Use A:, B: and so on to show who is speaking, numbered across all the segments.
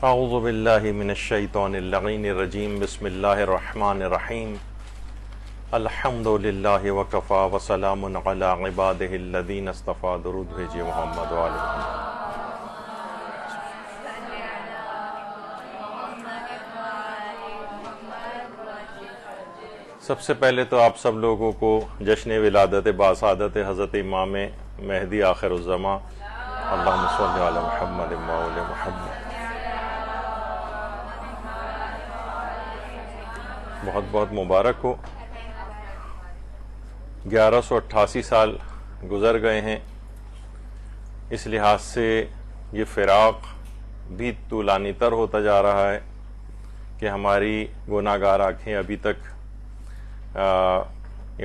A: اعوذ باللہ من الشیطان اللعین الرجیم بسم اللہ الرحمن الرحیم الحمد للہ وکفا وسلام علی عبادہ الذین اصطفیٰ. درود بھیجئے محمد و آل محمد. سب سے پہلے تو آپ سب لوگوں کو جشن ولادت باسعادت حضرت امام مہدی آخر الزماں اللہم صلی علی محمد و آل محمد بہت بہت مبارک ہو. 1188 سال گزر گئے ہیں. اس لحاظ سے یہ فراق بھی طولانی تر ہوتا جا رہا ہے کہ ہماری گناہگار آنکھیں ابھی تک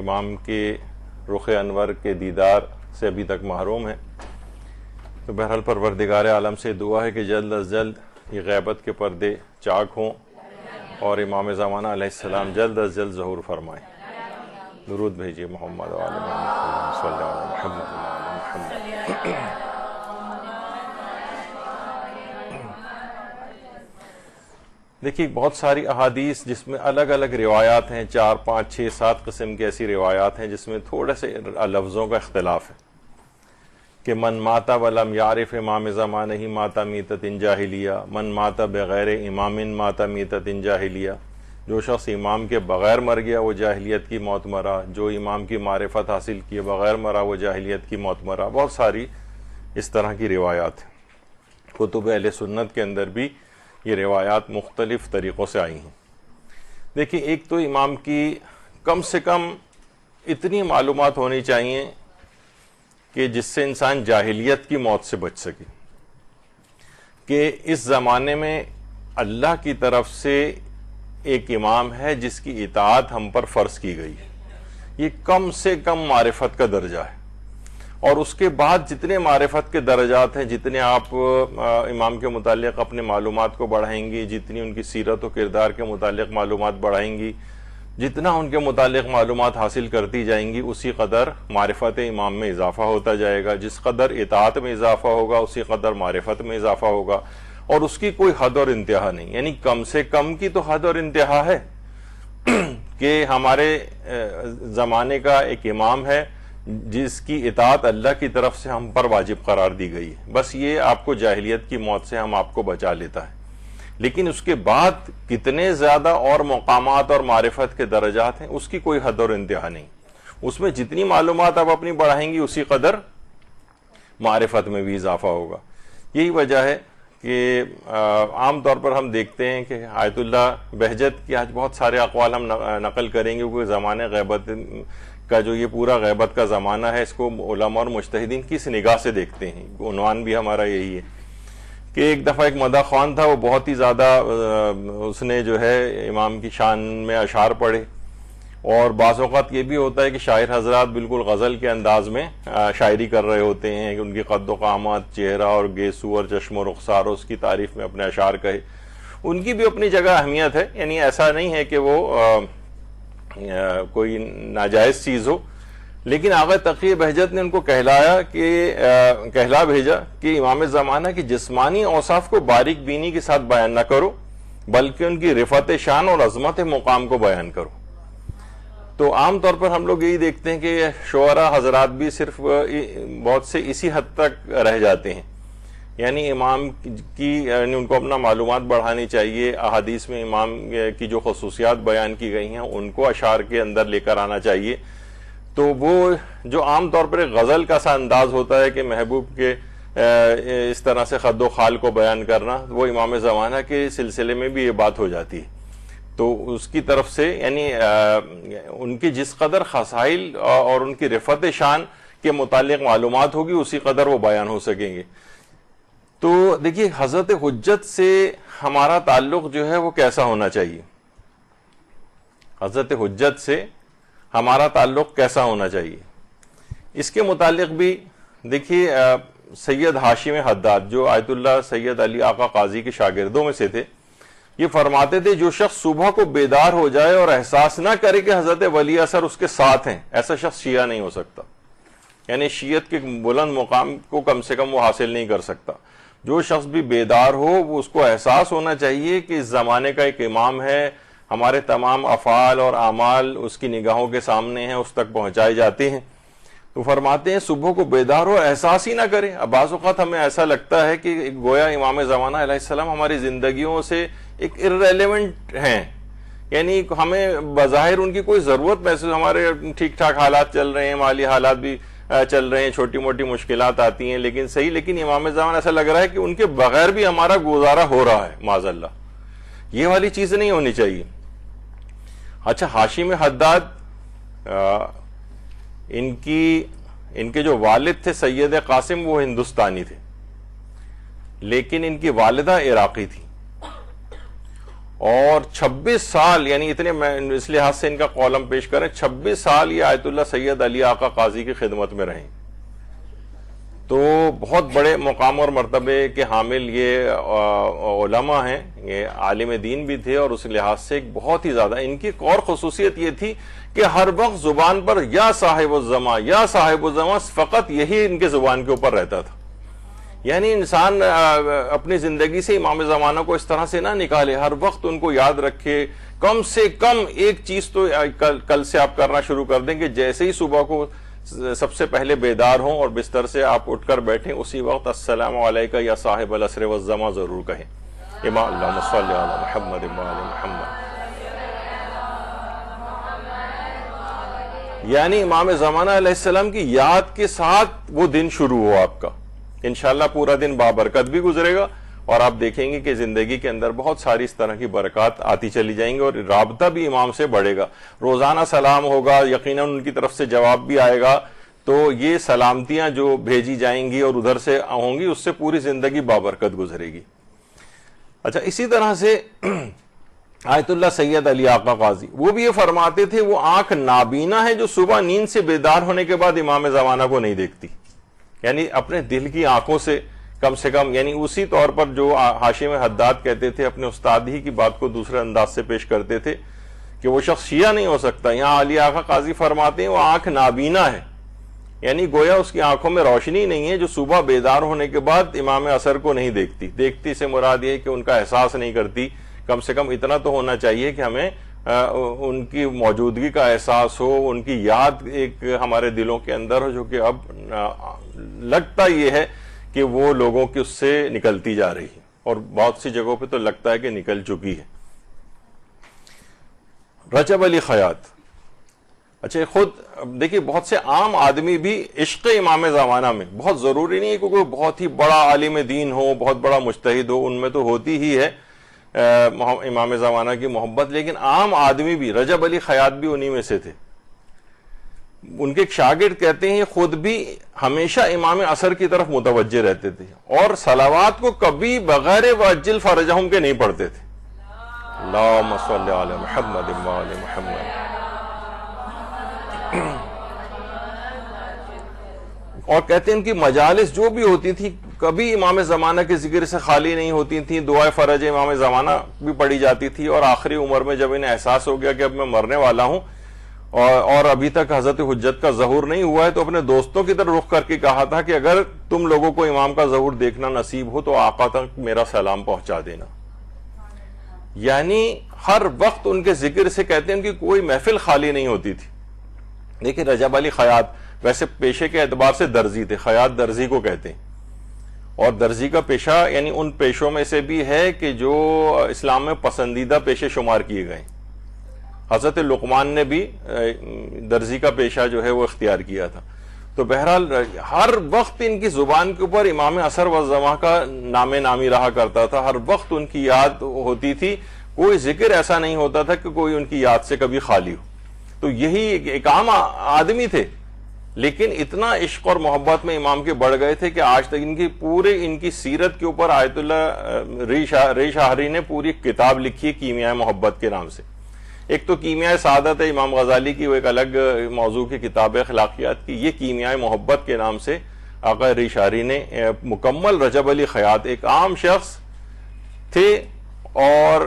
A: امام کے رخ انور کے دیدار سے ابھی تک محروم ہیں. تو بہرحال پروردگار عالم سے دعا ہے کہ جلد از جلد یہ غیبت کے پردے چاک ہوں اور امام زمانہ علیہ السلام جلد از جلد ظہور فرمائیں. درود بھیجئے محمد و آل محمد صلی اللہ علیہ محمد. دیکھیے بہت ساری احادیث جس میں الگ الگ روایات ہیں، 4 5 6 7 قسم کی ایسی روایات ہیں جس میں تھوڑے سے لفظوں کا اختلاف ہے کہ من ماتا ولم یعرف امام زمانہ ہی ماتا میتۃ جاہلیہ، من ماتا بغیر امام ماتا میتۃ جاہلیہ. جو شخص امام کے بغیر مر گیا وہ جاہلیت کی موت مرا، جو امام کی معرفت حاصل کیے بغیر مرا وہ جاہلیت کی موت مرا. بہت ساری اس طرح کی روایات ہیں. کتب اہل سنت کے اندر بھی یہ روایات مختلف طریقوں سے آئی ہیں. دیکھیں ایک تو امام کی کم سے کم اتنی معلومات ہونی چاہیے کہ جس سے انسان جاہلیت کی موت سے بچ سکے، کہ اس زمانے میں اللہ کی طرف سے ایک امام ہے جس کی اطاعت ہم پر فرض کی گئی ہے. یہ کم سے کم معرفت کا درجہ ہے. اور اس کے بعد جتنے معرفت کے درجات ہیں، جتنے آپ امام کے متعلق اپنے معلومات کو بڑھائیں گی، جتنی ان کی سیرت و کردار کے متعلق معلومات بڑھائیں گی، جتنا ان کے متعلق معلومات حاصل کرتی جائیں گی، اسی قدر معرفت امام میں اضافہ ہوتا جائے گا. جس قدر اطاعت میں اضافہ ہوگا اسی قدر معرفت میں اضافہ ہوگا. اور اس کی کوئی حد اور انتہا نہیں. یعنی کم سے کم کی تو حد اور انتہا ہے کہ ہمارے زمانے کا ایک امام ہے جس کی اطاعت اللہ کی طرف سے ہم پر واجب قرار دی گئی ہے. بس یہ آپ کو جاہلیت کی موت سے ہم آپ کو بچا لیتا ہے. لیکن اس کے بعد کتنے زیادہ اور مقامات اور معرفت کے درجات ہیں اس کی کوئی حد اور انتہا نہیں. اس میں جتنی معلومات آپ اپنی بڑھائیں گی اسی قدر معرفت میں بھی اضافہ ہوگا. یہی وجہ ہے کہ عام طور پر ہم دیکھتے ہیں کہ آیت اللہ بہجت کی آج بہت سارے اقوال ہم نقل کریں گے کیونکہ زمانے غیبت کا جو یہ پورا غیبت کا زمانہ ہے اس کو علماء اور مجتہدین کس نگاہ سے دیکھتے ہیں. عنوان بھی ہمارا یہی ہے کہ ایک دفعہ ایک مدح خوان تھا، وہ بہت ہی زیادہ اس نے جو ہے امام کی شان میں اشعار پڑھے. اور بعض اوقات یہ بھی ہوتا ہے کہ شاعر حضرات بالکل غزل کے انداز میں شاعری کر رہے ہوتے ہیں کہ ان کی قد و قامت، چہرہ اور گیسو اور چشم و رخسار اس کی تعریف میں اپنے اشعار کہے. ان کی بھی اپنی جگہ اہمیت ہے. یعنی ایسا نہیں ہے کہ وہ کوئی ناجائز چیز ہو. لیکن آغا تقی بہجت نے ان کو کہلا بھیجا کہ امام زمانہ کی جسمانی اوصاف کو باریک بینی کے ساتھ بیان نہ کرو بلکہ ان کی رفعت شان اور عظمت مقام کو بیان کرو. تو عام طور پر ہم لوگ یہی دیکھتے ہیں کہ شعراء حضرات بھی صرف بہت سے اسی حد تک رہ جاتے ہیں. یعنی امام کی ان کو اپنا معلومات بڑھانی چاہیے. احادیث میں امام کی جو خصوصیات بیان کی گئی ہیں ان کو اشعار کے اندر لے کر آنا چاہیے. تو وہ جو عام طور پر غزل کا سا انداز ہوتا ہے کہ محبوب کے اس طرح سے خد و خال کو بیان کرنا، وہ امام زمانہ کے سلسلے میں بھی یہ بات ہو جاتی ہے. تو اس کی طرف سے یعنی ان کی جس قدر خصائل اور ان کی رفعت شان کے متعلق معلومات ہوگی اسی قدر وہ بیان ہو سکیں گے. تو دیکھیے حضرت حجت سے ہمارا تعلق جو ہے وہ کیسا ہونا چاہیے. حضرت حجت سے ہمارا تعلق کیسا ہونا چاہیے اس کے متعلق بھی دیکھیے سید ہاشم حداد جو آیت اللہ سید علی آقا قاضی کے شاگردوں میں سے تھے، یہ فرماتے تھے جو شخص صبح کو بیدار ہو جائے اور احساس نہ کرے کہ حضرت ولی اثر اس کے ساتھ ہیں، ایسا شخص شیعہ نہیں ہو سکتا. یعنی شیعت کے بلند مقام کو کم سے کم وہ حاصل نہیں کر سکتا. جو شخص بھی بیدار ہو وہ اس کو احساس ہونا چاہیے کہ اس زمانے کا ایک امام ہے، ہمارے تمام افعال اور اعمال اس کی نگاہوں کے سامنے ہیں، اس تک پہنچائے جاتے ہیں۔ تو فرماتے ہیں صبح کو بیدار ہو، احساس ہی نہ کرے۔ اب بعض اوقات ہمیں ایسا لگتا ہے کہ گویا امام زمانہ علیہ السلام ہماری زندگیوں سے ایک ارریلیونٹ ہیں، یعنی ہمیں بظاہر ان کی کوئی ضرورت محسوس، ہمارے ٹھیک ٹھاک حالات چل رہے ہیں، مالی حالات بھی چل رہے ہیں، چھوٹی موٹی مشکلات آتی ہیں، لیکن امام زمانہ ایسا لگ رہا ہے کہ ان کے بغیر بھی ہمارا گزارا ہو رہا ہے، معاذ اللہ۔ یہ والی چیز نہیں ہونی چاہیے۔ اچھا، ہاشم حداد ان کے جو والد تھے سید قاسم، وہ ہندوستانی تھے، لیکن ان کی والدہ عراقی تھی، اور 26 سال، یعنی اتنے، میں اس لحاظ سے ان کا کالم پیش کریں، 26 سال یہ آیت اللہ سید علی آقا قاضی کی خدمت میں رہیں۔ تو بہت بڑے مقام اور مرتبے کے حامل یہ علماء ہیں، یہ عالم دین بھی تھے، اور اس لحاظ سے ایک بہت ہی زیادہ ان کی ایک اور خصوصیت یہ تھی کہ ہر وقت زبان پر یا صاحب الزماں یا صاحب الزماں، فقط یہی ان کے زبان کے اوپر رہتا تھا۔ یعنی انسان اپنی زندگی سے امام زمانہ کو اس طرح سے نہ نکالے، ہر وقت ان کو یاد رکھے۔ کم سے کم ایک چیز تو کل سے آپ کرنا شروع کر دیں کہ جیسے ہی صبح کو سب سے پہلے بیدار ہوں اور بستر سے آپ اٹھ کر بیٹھیں، اسی وقت السلام علیکہ یا صاحب العصر والزماں ضرور کہیں۔ اللہم صلی علی محمد وعلی محمد۔ یعنی امام زمانہ علیہ السلام کی یاد کے ساتھ وہ دن شروع ہو آپ کا، انشاءاللہ پورا دن بابرکت بھی گزرے گا، اور آپ دیکھیں گے کہ زندگی کے اندر بہت ساری اس طرح کی برکات آتی چلی جائیں گی، اور رابطہ بھی امام سے بڑھے گا۔ روزانہ سلام ہوگا، یقیناً ان کی طرف سے جواب بھی آئے گا، تو یہ سلامتیاں جو بھیجی جائیں گی اور ادھر سے ہوں گی، اس سے پوری زندگی بابرکت گزرے گی۔ اچھا، اسی طرح سے آیت اللہ سید علی آقا قاضی، وہ بھی یہ فرماتے تھے وہ آنکھ نابینا ہے جو صبح نیند سے بیدار ہونے کے بعد امام زمانہ کو نہیں دیکھتی، یعنی اپنے دل کی آنکھوں سے کم، یعنی اسی طور پر جو ہاشم حداد کہتے تھے، اپنے استاد ہی کی بات کو دوسرے انداز سے پیش کرتے تھے کہ وہ شخص شیعہ نہیں ہو سکتا، یہاں علی آقا قاضی فرماتے ہیں وہ آنکھ نابینا ہے، یعنی گویا اس کی آنکھوں میں روشنی نہیں ہے، جو صبح بیدار ہونے کے بعد امام عصر کو نہیں دیکھتی سے مراد یہ ہے کہ ان کا احساس نہیں کرتی۔ کم سے کم اتنا تو ہونا چاہیے کہ ہمیں ان کی موجودگی کا احساس ہو، ان کی یاد ایک ہمارے دلوں کے اندر ہو، جو کہ اب لگتا یہ ہے کہ وہ لوگوں کی اس سے نکلتی جا رہی ہے، اور بہت سی جگہوں پہ تو لگتا ہے کہ نکل چکی ہے۔ رجب علی خیاط، اچھا خود دیکھیے بہت سے عام آدمی بھی عشق امام زمانہ میں، بہت ضروری نہیں ہے کہ کوئی بہت ہی بڑا عالم دین ہو، بہت بڑا مجتہد ہو، ان میں تو ہوتی ہی ہے امام زمانہ کی محبت، لیکن عام آدمی بھی، رجب علی خیاط بھی انہی میں سے تھے۔ ان کے ایک شاگرد کہتے ہیں خود بھی ہمیشہ امام عصر کی طرف متوجہ رہتے تھے، اور صلوات کو کبھی بغیر وعجل فرجہم کے نہیں پڑھتے تھے۔ اللہم صلی علی محمد وعلی محمد۔ اور کہتے ہیں ان کی مجالس جو بھی ہوتی تھی کبھی امام زمانہ کے ذکر سے خالی نہیں ہوتی تھیں، دعائے فرج امام زمانہ بھی پڑھی جاتی تھی، اور آخری عمر میں جب انہیں احساس ہو گیا کہ اب میں مرنے والا ہوں اور ابھی تک حضرت حجت کا ظہور نہیں ہوا ہے، تو اپنے دوستوں کی طرف رخ کر کے کہا تھا کہ اگر تم لوگوں کو امام کا ظہور دیکھنا نصیب ہو تو آقا تک میرا سلام پہنچا دینا۔ یعنی ہر وقت ان کے ذکر سے، کہتے ہیں ان کی کوئی محفل خالی نہیں ہوتی تھی۔ دیکھیں رجب علی خیاط ویسے پیشے کے اعتبار سے درزی تھے، خیاط درزی کو کہتے ہیں، اور درزی کا پیشہ یعنی ان پیشوں میں سے بھی ہے کہ جو اسلام میں پسندیدہ پیشے شمار کیے گئے۔ حضرت لقمان نے بھی درزی کا پیشہ جو ہے وہ اختیار کیا تھا۔ تو بہرحال ہر وقت ان کی زبان کے اوپر امام عصر والزماں کا نام نامی رہا کرتا تھا، ہر وقت ان کی یاد ہوتی تھی، کوئی ذکر ایسا نہیں ہوتا تھا کہ کوئی ان کی یاد سے کبھی خالی ہو۔ تو یہی ایک عام آدمی تھے، لیکن اتنا عشق اور محبت میں امام کے بڑھ گئے تھے کہ آج تک ان کی سیرت کے اوپر آیت اللہ ری شاہری نے پوری کتاب لکھی ہے کیمیائے محبت کے نام سے۔ ایک تو کیمیائے سعادت ہے امام غزالی کی، وہ ایک الگ موضوع کی کتاب ہے اخلاقیات کی، یہ کیمیائے محبت کے نام سے آقا ری شاہری نے مکمل۔ رجب علی خیاط ایک عام شخص تھے، اور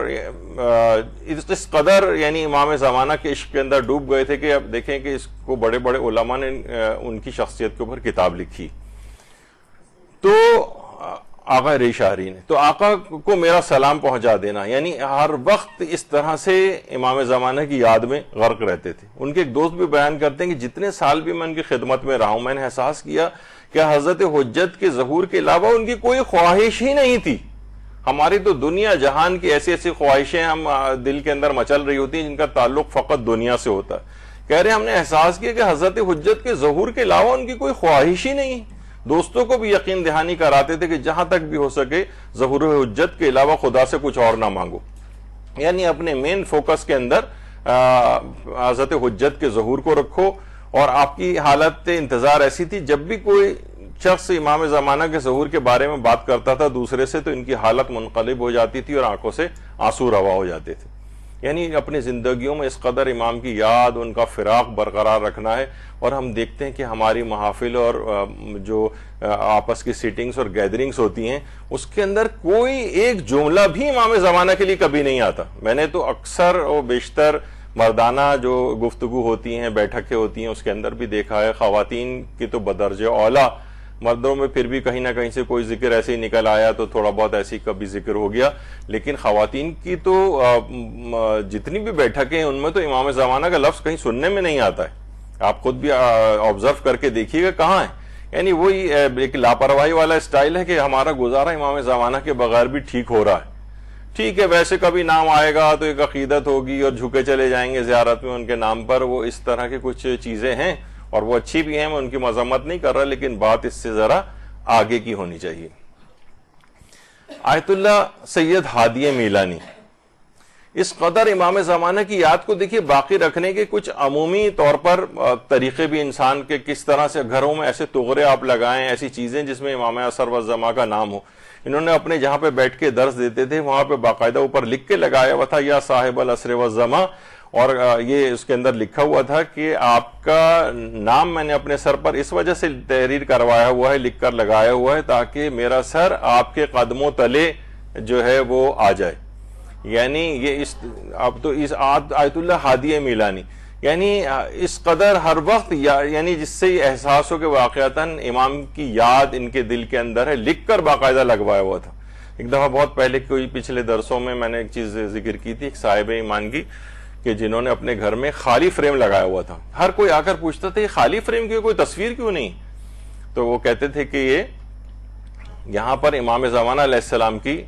A: اس قدر یعنی امام زمانہ کے عشق کے اندر ڈوب گئے تھے کہ اب دیکھیں کہ اس کو بڑے بڑے علماء نے ان کی شخصیت کے اوپر کتاب لکھی۔ تو آقا ریشاری نے، تو آقا کو میرا سلام پہنچا دینا. یعنی ہر وقت اس طرح سے امام زمانہ کی یاد میں غرق رہتے تھے. ان کے ایک دوست بھی بیان کرتے ہیں کہ جتنے سال بھی میں ان کی خدمت میں رہا ہوں، میں نے احساس کیا کہ حضرت حجت کے ظہور کے علاوہ ان کی کوئی خواہش ہی نہیں تھی. ہماری تو دنیا جہان کی ایسی ایسی خواہشیں ہم دل کے اندر مچل رہی ہوتی ہیں جن کا تعلق فقط دنیا سے ہوتا ہے. کہہ رہے ہم نے احساس کیا کہ حضرت حجت کے ظہور کے علاوہ ان کی کوئی خواہش ہی نہیں. دوستوں کو بھی یقین دہانی کراتے تھے کہ جہاں تک بھی ہو سکے ظہور حجت کے علاوہ خدا سے کچھ اور نہ مانگو. یعنی اپنے مین فوکس کے اندر حضرت حجت کے ظہور کو رکھو. اور آپ کی حالت انتظار ایسی تھی جب بھی کوئی شخص امام زمانہ کے ظہور کے بارے میں بات کرتا تھا دوسرے سے تو ان کی حالت منقلب ہو جاتی تھی اور آنکھوں سے آنسو روا ہو جاتے تھے. یعنی اپنی زندگیوں میں اس قدر امام کی یاد، ان کا فراق برقرار رکھنا ہے. اور ہم دیکھتے ہیں کہ ہماری محافل اور جو آپس کی سیٹنگز اور گیدرنگز ہوتی ہیں اس کے اندر کوئی ایک جملہ بھی امام زمانہ کے لیے کبھی نہیں آتا. میں نے تو اکثر و بیشتر مردانہ جو گفتگو ہوتی ہیں، بیٹھکیں ہوتی ہیں، اس کے اندر بھی دیکھا ہے خواتین کی تو بدرجہ اولیٰ، مردوں میں پھر بھی کہیں نہ کہیں سے کوئی ذکر ایسے ہی نکل آیا تو تھوڑا بہت ایسی کبھی ذکر ہو گیا. لیکن خواتین کی تو جتنی بھی بیٹھکیں ہیں ان میں تو امام زمانہ کا لفظ کہیں سننے میں نہیں آتا ہے. آپ خود بھی آبزرو کر کے دیکھیے گا کہاں ہے. یعنی وہی ایک لاپرواہی والا اسٹائل ہے کہ ہمارا گزارا امام زمانہ کے بغیر بھی ٹھیک ہو رہا ہے. ٹھیک ہے، ویسے کبھی نام آئے گا تو ایک عقیدت ہوگی اور جھکے چلے جائیں گے زیارت میں ان کے نام پر. وہ اس طرح کی کچھ چیزیں ہیں اور وہ اچھی بھی ہیں، میں ان کی مذمت نہیں کر رہا، لیکن بات اس سے ذرا آگے کی ہونی چاہیے. آیت اللہ سید ہادی میلانی اس قدر امام زمانہ کی یاد کو دیکھیے باقی رکھنے کے کچھ عمومی طور پر طریقے بھی انسان کے، کس طرح سے گھروں میں ایسے تغرے آپ لگائیں، ایسی چیزیں جس میں امام عصر والزماں کا نام ہو. انہوں نے اپنے جہاں پہ بیٹھ کے درس دیتے تھے وہاں پہ باقاعدہ اوپر لکھ کے لگایا ہوا تھا یا صاحب العصر والزماں، اور یہ اس کے اندر لکھا ہوا تھا کہ آپ کا نام میں نے اپنے سر پر اس وجہ سے تحریر کروایا ہوا ہے، لکھ کر لگایا ہوا ہے تاکہ میرا سر آپ کے قدموں تلے جو ہے وہ آ جائے. یعنی یہ اب تو اس آیت اللہ ہادی میلانی، یعنی اس قدر ہر وقت یعنی جس سے یہ احساس ہو کہ واقعتاً امام کی یاد ان کے دل کے اندر ہے، لکھ کر باقاعدہ لگوایا ہوا تھا. ایک دفعہ بہت پہلے کوئی پچھلے درسوں میں نے ایک چیز ذکر کی تھی، ایک صاحب ایمان کی، کہ جنہوں نے اپنے گھر میں خالی فریم لگایا ہوا تھا. ہر کوئی آ کر پوچھتا تھا یہ خالی فریم کیوں، کوئی تصویر کیوں نہیں؟ تو وہ کہتے تھے کہ یہ یہاں پر امام زمانہ علیہ السلام کی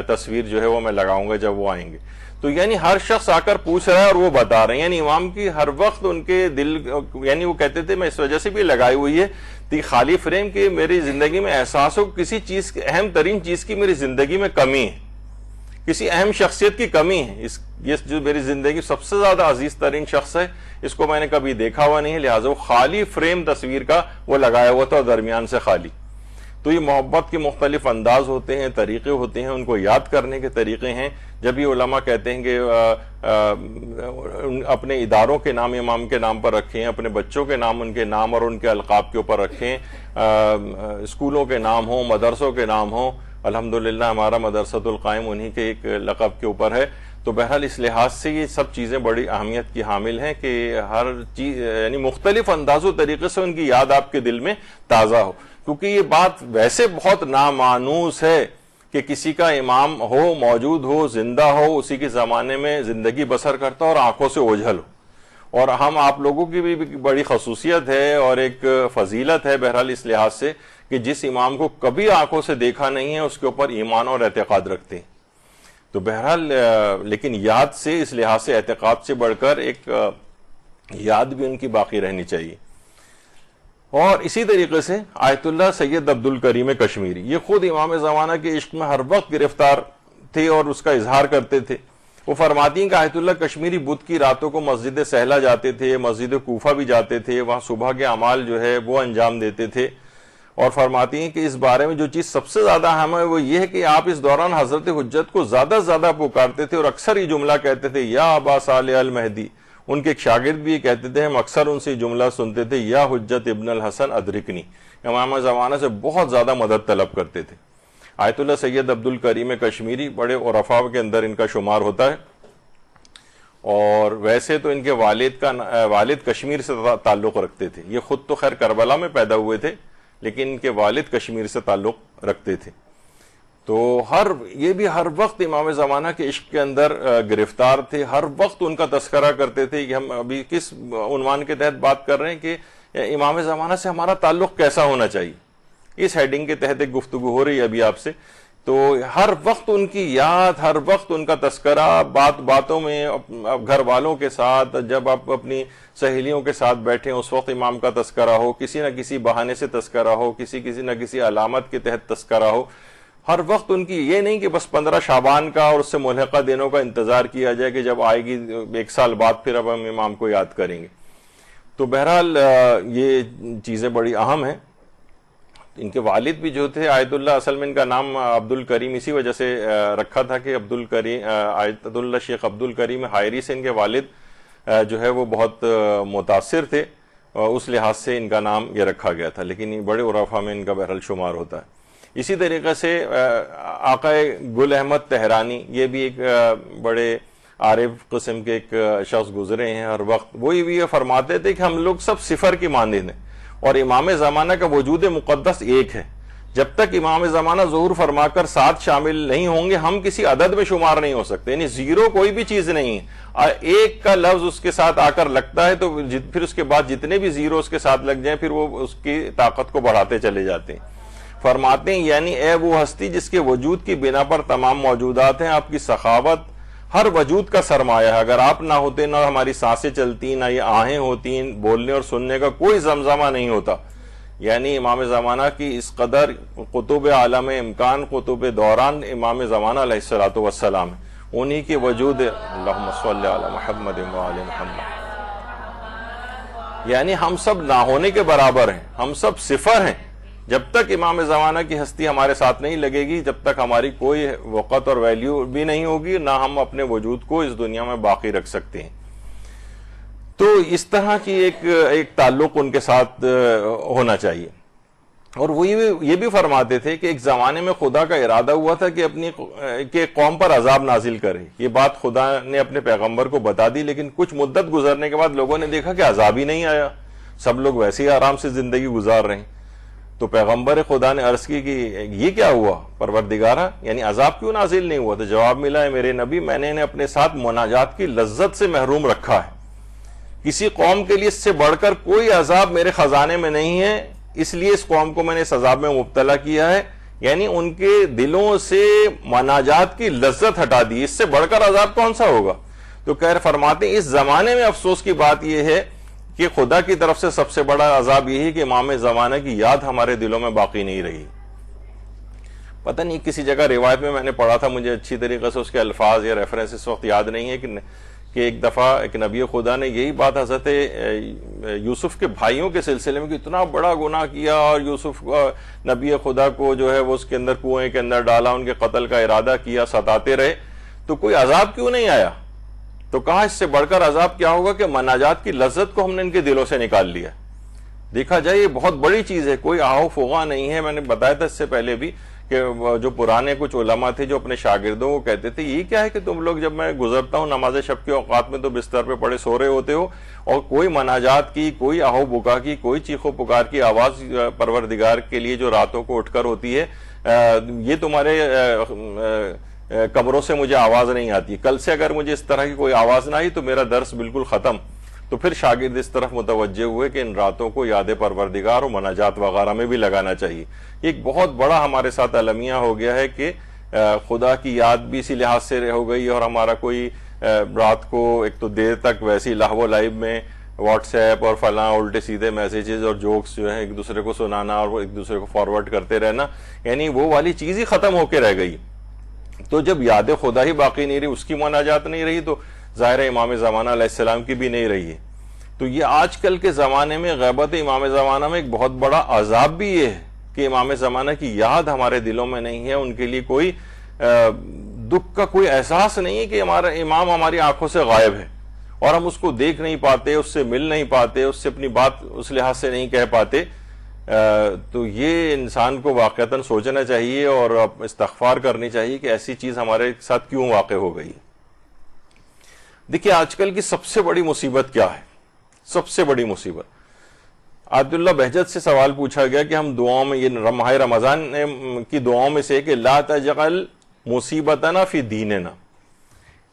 A: تصویر جو ہے وہ میں لگاؤں گا جب وہ آئیں گے. تو یعنی ہر شخص آ کر پوچھ رہا ہے اور وہ بتا رہے ہیں. یعنی امام کی ہر وقت ان کے دل، یعنی وہ کہتے تھے میں اس وجہ سے بھی لگائی ہوئی ہے خالی فریم کہ میری زندگی میں احساس ہو کسی چیز کی، اہم ترین چیز کی میری زندگی میں کمی ہے، کسی اہم شخصیت کی کمی ہے. یہ جو میری زندگی سب سے زیادہ عزیز ترین شخص ہے، اس کو میں نے کبھی دیکھا ہوا نہیں ہے، لہٰذا وہ خالی فریم تصویر کا وہ لگایا ہوا تھا اور درمیان سے خالی. تو یہ محبت کے مختلف انداز ہوتے ہیں، طریقے ہوتے ہیں، ان کو یاد کرنے کے طریقے ہیں. جب یہ علماء کہتے ہیں کہ اپنے اداروں کے نام امام کے نام پر رکھیں، اپنے بچوں کے نام ان کے نام اور ان کے القاب کے اوپر رکھیں، اسکولوں کے نام ہوں، مدرسوں کے نام ہوں. الحمدللہ ہمارا مدرسۃ القائم انہی کے ایک لقب کے اوپر ہے. تو بہرحال اس لحاظ سے یہ سب چیزیں بڑی اہمیت کی حامل ہیں کہ ہر چیز یعنی مختلف انداز و طریقے سے ان کی یاد آپ کے دل میں تازہ ہو. کیونکہ یہ بات ویسے بہت نامانوس ہے کہ کسی کا امام ہو، موجود ہو، زندہ ہو، اسی کے زمانے میں زندگی بسر کرتا اور آنکھوں سے اوجھل ہو. اور ہم آپ لوگوں کی بھی بڑی خصوصیت ہے اور ایک فضیلت ہے بہرحال اس لحاظ سے کہ جس امام کو کبھی آنکھوں سے دیکھا نہیں ہے اس کے اوپر ایمان اور اعتقاد رکھتے ہیں. تو بہرحال لیکن یاد سے، اس لحاظ سے اعتقاد سے بڑھ کر ایک یاد بھی ان کی باقی رہنی چاہیے. اور اسی طریقے سے آیت اللہ سید عبد الکریم کشمیری، یہ خود امام زمانہ کے عشق میں ہر وقت گرفتار تھے اور اس کا اظہار کرتے تھے. وہ فرماتی ہیں کہ آیت اللہ کشمیری بدھ کی راتوں کو مسجد سہلہ جاتے تھے، مسجد کوفہ بھی جاتے تھے، وہاں صبح کے اعمال جو ہے وہ انجام دیتے تھے. اور فرماتی ہیں کہ اس بارے میں جو چیز سب سے زیادہ اہم ہے وہ یہ ہے کہ آپ اس دوران حضرت حجت کو زیادہ سے زیادہ پکارتے تھے اور اکثر یہ جملہ کہتے تھے یا ابا صالح المہدی. ان کے ایک شاگرد بھی یہ کہتے تھے، ہم اکثر ان سے جملہ سنتے تھے یا حجت ابن الحسن ادرکنی. امام زمانہ سے بہت زیادہ مدد طلب کرتے تھے. آیت اللہ سید عبد الکریم کشمیری بڑے عرفاء کے اندر ان کا شمار ہوتا ہے. اور ویسے تو ان کے والد کشمیر سے تعلق رکھتے تھے. یہ خود تو خیر کربلا میں پیدا ہوئے تھے لیکن ان کے والد کشمیر سے تعلق رکھتے تھے. تو یہ بھی ہر وقت امام زمانہ کے عشق کے اندر گرفتار تھے، ہر وقت ان کا تذکرہ کرتے تھے کہ ہم ابھی کس عنوان کے تحت بات کر رہے ہیں کہ امام زمانہ سے ہمارا تعلق کیسا ہونا چاہیے، اس ہیڈنگ کے تحت ایک گفتگو ہو رہی ہے ابھی آپ سے. تو ہر وقت ان کی یاد، ہر وقت ان کا تذکرہ، باتوں میں گھر والوں کے ساتھ، جب آپ اپنی سہیلیوں کے ساتھ بیٹھے اس وقت امام کا تذکرہ ہو، کسی نہ کسی بہانے سے تذکرہ ہو، کسی نہ کسی علامت کے تحت تذکرہ ہو. ہر وقت ان کی یہ نہیں کہ بس 15 شعبان کا اور اس سے ملحقہ دنوں کا انتظار کیا جائے کہ جب آئے گی 1 سال بعد پھر اب ہم امام کو یاد کریں گے. تو بہرحال یہ چیزیں بڑی اہم ہیں. ان کے والد بھی جو تھے آیت اللہ، اصل میں ان کا نام عبد الکریم اسی وجہ سے رکھا تھا کہ عبد الکریم، آیت اللہ شیخ عبد الکریم حائری سے ان کے والد جو ہے وہ بہت متاثر تھے، اس لحاظ سے ان کا نام یہ رکھا گیا تھا، لیکن بڑے عرفا میں ان کا بہرحال شمار ہوتا ہے. اسی طریقے سے آقا گل احمد تہرانی، یہ بھی ایک بڑے عارف قسم کے ایک شخص گزرے ہیں. ہر وقت وہی بھی یہ فرماتے تھے کہ ہم لوگ سب صفر کی مانند ہیں اور امام زمانہ کا وجود مقدس ایک ہے. جب تک امام زمانہ ظہور فرما کر ساتھ شامل نہیں ہوں گے ہم کسی عدد میں شمار نہیں ہو سکتے، یعنی زیرو کوئی بھی چیز نہیں ہے. ایک کا لفظ اس کے ساتھ آ کر لگتا ہے تو پھر اس کے بعد جتنے بھی زیرو اس کے ساتھ لگ جائیں پھر وہ اس کی طاقت کو بڑھاتے چلے جاتے ہیں. فرماتے ہیں یعنی اے وہ ہستی جس کے وجود کی بنا پر تمام موجودات ہیں، آپ کی سخاوت ہر وجود کا سرمایہ ہے. اگر آپ نہ ہوتے نہ ہماری سانسیں چلتی، نہ یہ آہیں ہوتی، بولنے اور سننے کا کوئی زمزمہ نہیں ہوتا. یعنی امام زمانہ کی اس قدر قطب عالم امکان، قطب دوران امام زمانہ علیہ الصلوۃ والسلام، انہی کے وجود اللہم صلی علی محمد وآل محمد. یعنی ہم سب نہ ہونے کے برابر ہیں، ہم سب صفر ہیں. جب تک امام زمانہ کی ہستی ہمارے ساتھ نہیں لگے گی، جب تک ہماری کوئی وقت اور ویلیو بھی نہیں ہوگی، نہ ہم اپنے وجود کو اس دنیا میں باقی رکھ سکتے ہیں. تو اس طرح کی ایک تعلق ان کے ساتھ ہونا چاہیے. اور وہ یہ بھی فرماتے تھے کہ ایک زمانے میں خدا کا ارادہ ہوا تھا کہ قوم پر عذاب نازل کرے. یہ بات خدا نے اپنے پیغمبر کو بتا دی، لیکن کچھ مدت گزرنے کے بعد لوگوں نے دیکھا کہ عذاب ہی نہیں آیا، سب لوگ ویسے ہی آرام سے زندگی گزار رہے ہیں. تو پیغمبر خدا نے عرض کی کہ یہ کیا ہوا پروردگارا، یعنی عذاب کیوں نازل نہیں ہوا؟ تو جواب ملا ہے میرے نبی، میں نے انہیں اپنے ساتھ مناجات کی لذت سے محروم رکھا ہے. کسی قوم کے لیے اس سے بڑھ کر کوئی عذاب میرے خزانے میں نہیں ہے، اس لیے اس قوم کو میں نے اس عذاب میں مبتلا کیا ہے. یعنی ان کے دلوں سے مناجات کی لذت ہٹا دی، اس سے بڑھ کر عذاب کون سا ہوگا؟ تو فرماتے ہیں اس زمانے میں افسوس کی بات یہ ہے کہ خدا کی طرف سے سب سے بڑا عذاب یہی کہ امام زمانہ کی یاد ہمارے دلوں میں باقی نہیں رہی. پتہ نہیں کسی جگہ روایت میں نے پڑھا تھا، مجھے اچھی طریقے سے اس کے الفاظ یا ریفرنس اس وقت یاد نہیں ہے کہ ایک دفعہ ایک نبی خدا نے یہی بات حضرت یوسف کے بھائیوں کے سلسلے میں کہ اتنا بڑا گناہ کیا اور یوسف نبی خدا کو جو ہے وہ اس کے اندر کنویں کے اندر ڈالا، ان کے قتل کا ارادہ کیا، ستاتے رہے، تو کوئی عذاب کیوں نہیں آیا؟ تو کہا اس سے بڑھ کر عذاب کیا ہوگا کہ مناجات کی لذت کو ہم نے ان کے دلوں سے نکال لیا. دیکھا جائے یہ بہت بڑی چیز ہے، کوئی آہو فغا نہیں ہے. میں نے بتایا تھا اس سے پہلے بھی کہ جو پرانے کچھ علماء تھے جو اپنے شاگردوں کو کہتے تھے یہ کیا ہے کہ تم لوگ جب میں گزرتا ہوں نماز شب کے اوقات میں تو بستر پہ پڑے سو رہے ہوتے ہو اور کوئی مناجات کی، کوئی آہو بکا کی، کوئی چیخ و پکار کی آواز پروردگار کے لیے جو راتوں کو اٹھ کر ہوتی ہے، یہ تمہارے کمروں سے مجھے آواز نہیں آتی. کل سے اگر مجھے اس طرح کی کوئی آواز نہ آئی تو میرا درس بالکل ختم. تو پھر شاگرد اس طرف متوجہ ہوئے کہ ان راتوں کو یاد پروردگار اور مناجات وغیرہ میں بھی لگانا چاہیے. ایک بہت بڑا ہمارے ساتھ المیہ ہو گیا ہے کہ خدا کی یاد بھی اسی لحاظ سے ہو گئی اور ہمارا کوئی رات کو ایک تو دیر تک ویسی لاہو و لائب میں واٹس ایپ اور فلاں الٹے سیدھے میسیجز اور جوکس جو ہیں ایک دوسرے کو سنانا اور ایک دوسرے کو فارورڈ کرتے رہنا، یعنی وہ والی چیز ہی ختم ہو کے رہ گئی. تو جب یاد خدا ہی باقی نہیں رہی، اس کی مناجات نہیں رہی، تو ظاہر امام زمانہ علیہ السلام کی بھی نہیں رہی ہے. تو یہ آج کل کے زمانے میں غیبت امام زمانہ میں ایک بہت بڑا عذاب بھی یہ ہے کہ امام زمانہ کی یاد ہمارے دلوں میں نہیں ہے، ان کے لیے کوئی دکھ کا کوئی احساس نہیں ہے کہ ہمارا امام ہماری آنکھوں سے غائب ہے اور ہم اس کو دیکھ نہیں پاتے، اس سے مل نہیں پاتے، اس سے اپنی بات اس لحاظ سے نہیں کہہ پاتے. تو یہ انسان کو واقعتاً سوچنا چاہیے اور استغفار کرنی چاہیے کہ ایسی چیز ہمارے ساتھ کیوں واقع ہو گئی. دیکھیے آج کل کی سب سے بڑی مصیبت کیا ہے؟ سب سے بڑی مصیبت عبد اللہ بہجت سے سوال پوچھا گیا کہ ہم دعاؤں میں، یہ ماہ رمضان کی دعاؤں میں سے کہ لا تجعل مصیبتنا فی دیننا،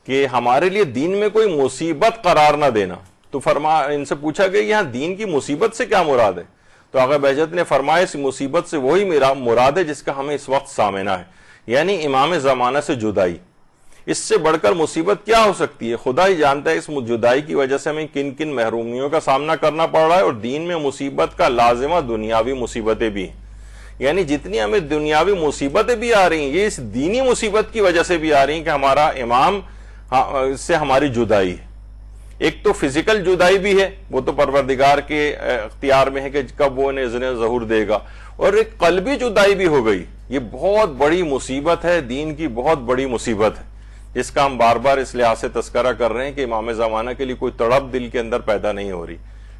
A: کہ ہمارے لیے دین میں کوئی مصیبت قرار نہ دینا. تو ان سے پوچھا گیا یہاں دین کی مصیبت سے کیا مراد ہے؟ تو آقا بہجت نے فرمایا اس مصیبت سے وہی مراد ہے جس کا ہمیں اس وقت سامنا ہے، یعنی امام زمانہ سے جدائی. اس سے بڑھ کر مصیبت کیا ہو سکتی ہے؟ خدا ہی جانتا ہے اس جدائی کی وجہ سے ہمیں کن کن محرومیوں کا سامنا کرنا پڑ رہا ہے، اور دین میں مصیبت کا لازمہ دنیاوی مصیبتیں بھی ہیں. یعنی جتنی ہمیں دنیاوی مصیبتیں بھی آ رہی ہیں یہ اس دینی مصیبت کی وجہ سے بھی آ رہی ہیں کہ ہمارا امام سے ہماری جدائی ہے. ایک تو فزیکل جدائی بھی ہے، وہ تو پروردگار کے اختیار میں ہے کہ کب وہ انہیں اذن ظہور دے گا، اور ایک قلبی جدائی بھی ہو گئی. یہ بہت بڑی مصیبت ہے، دین کی بہت بڑی مصیبت ہے، جس کا ہم بار بار اس لحاظ سے تذکرہ کر رہے ہیں کہ امام زمانہ کے لیے کوئی تڑپ دل کے اندر پیدا نہیں ہو رہی،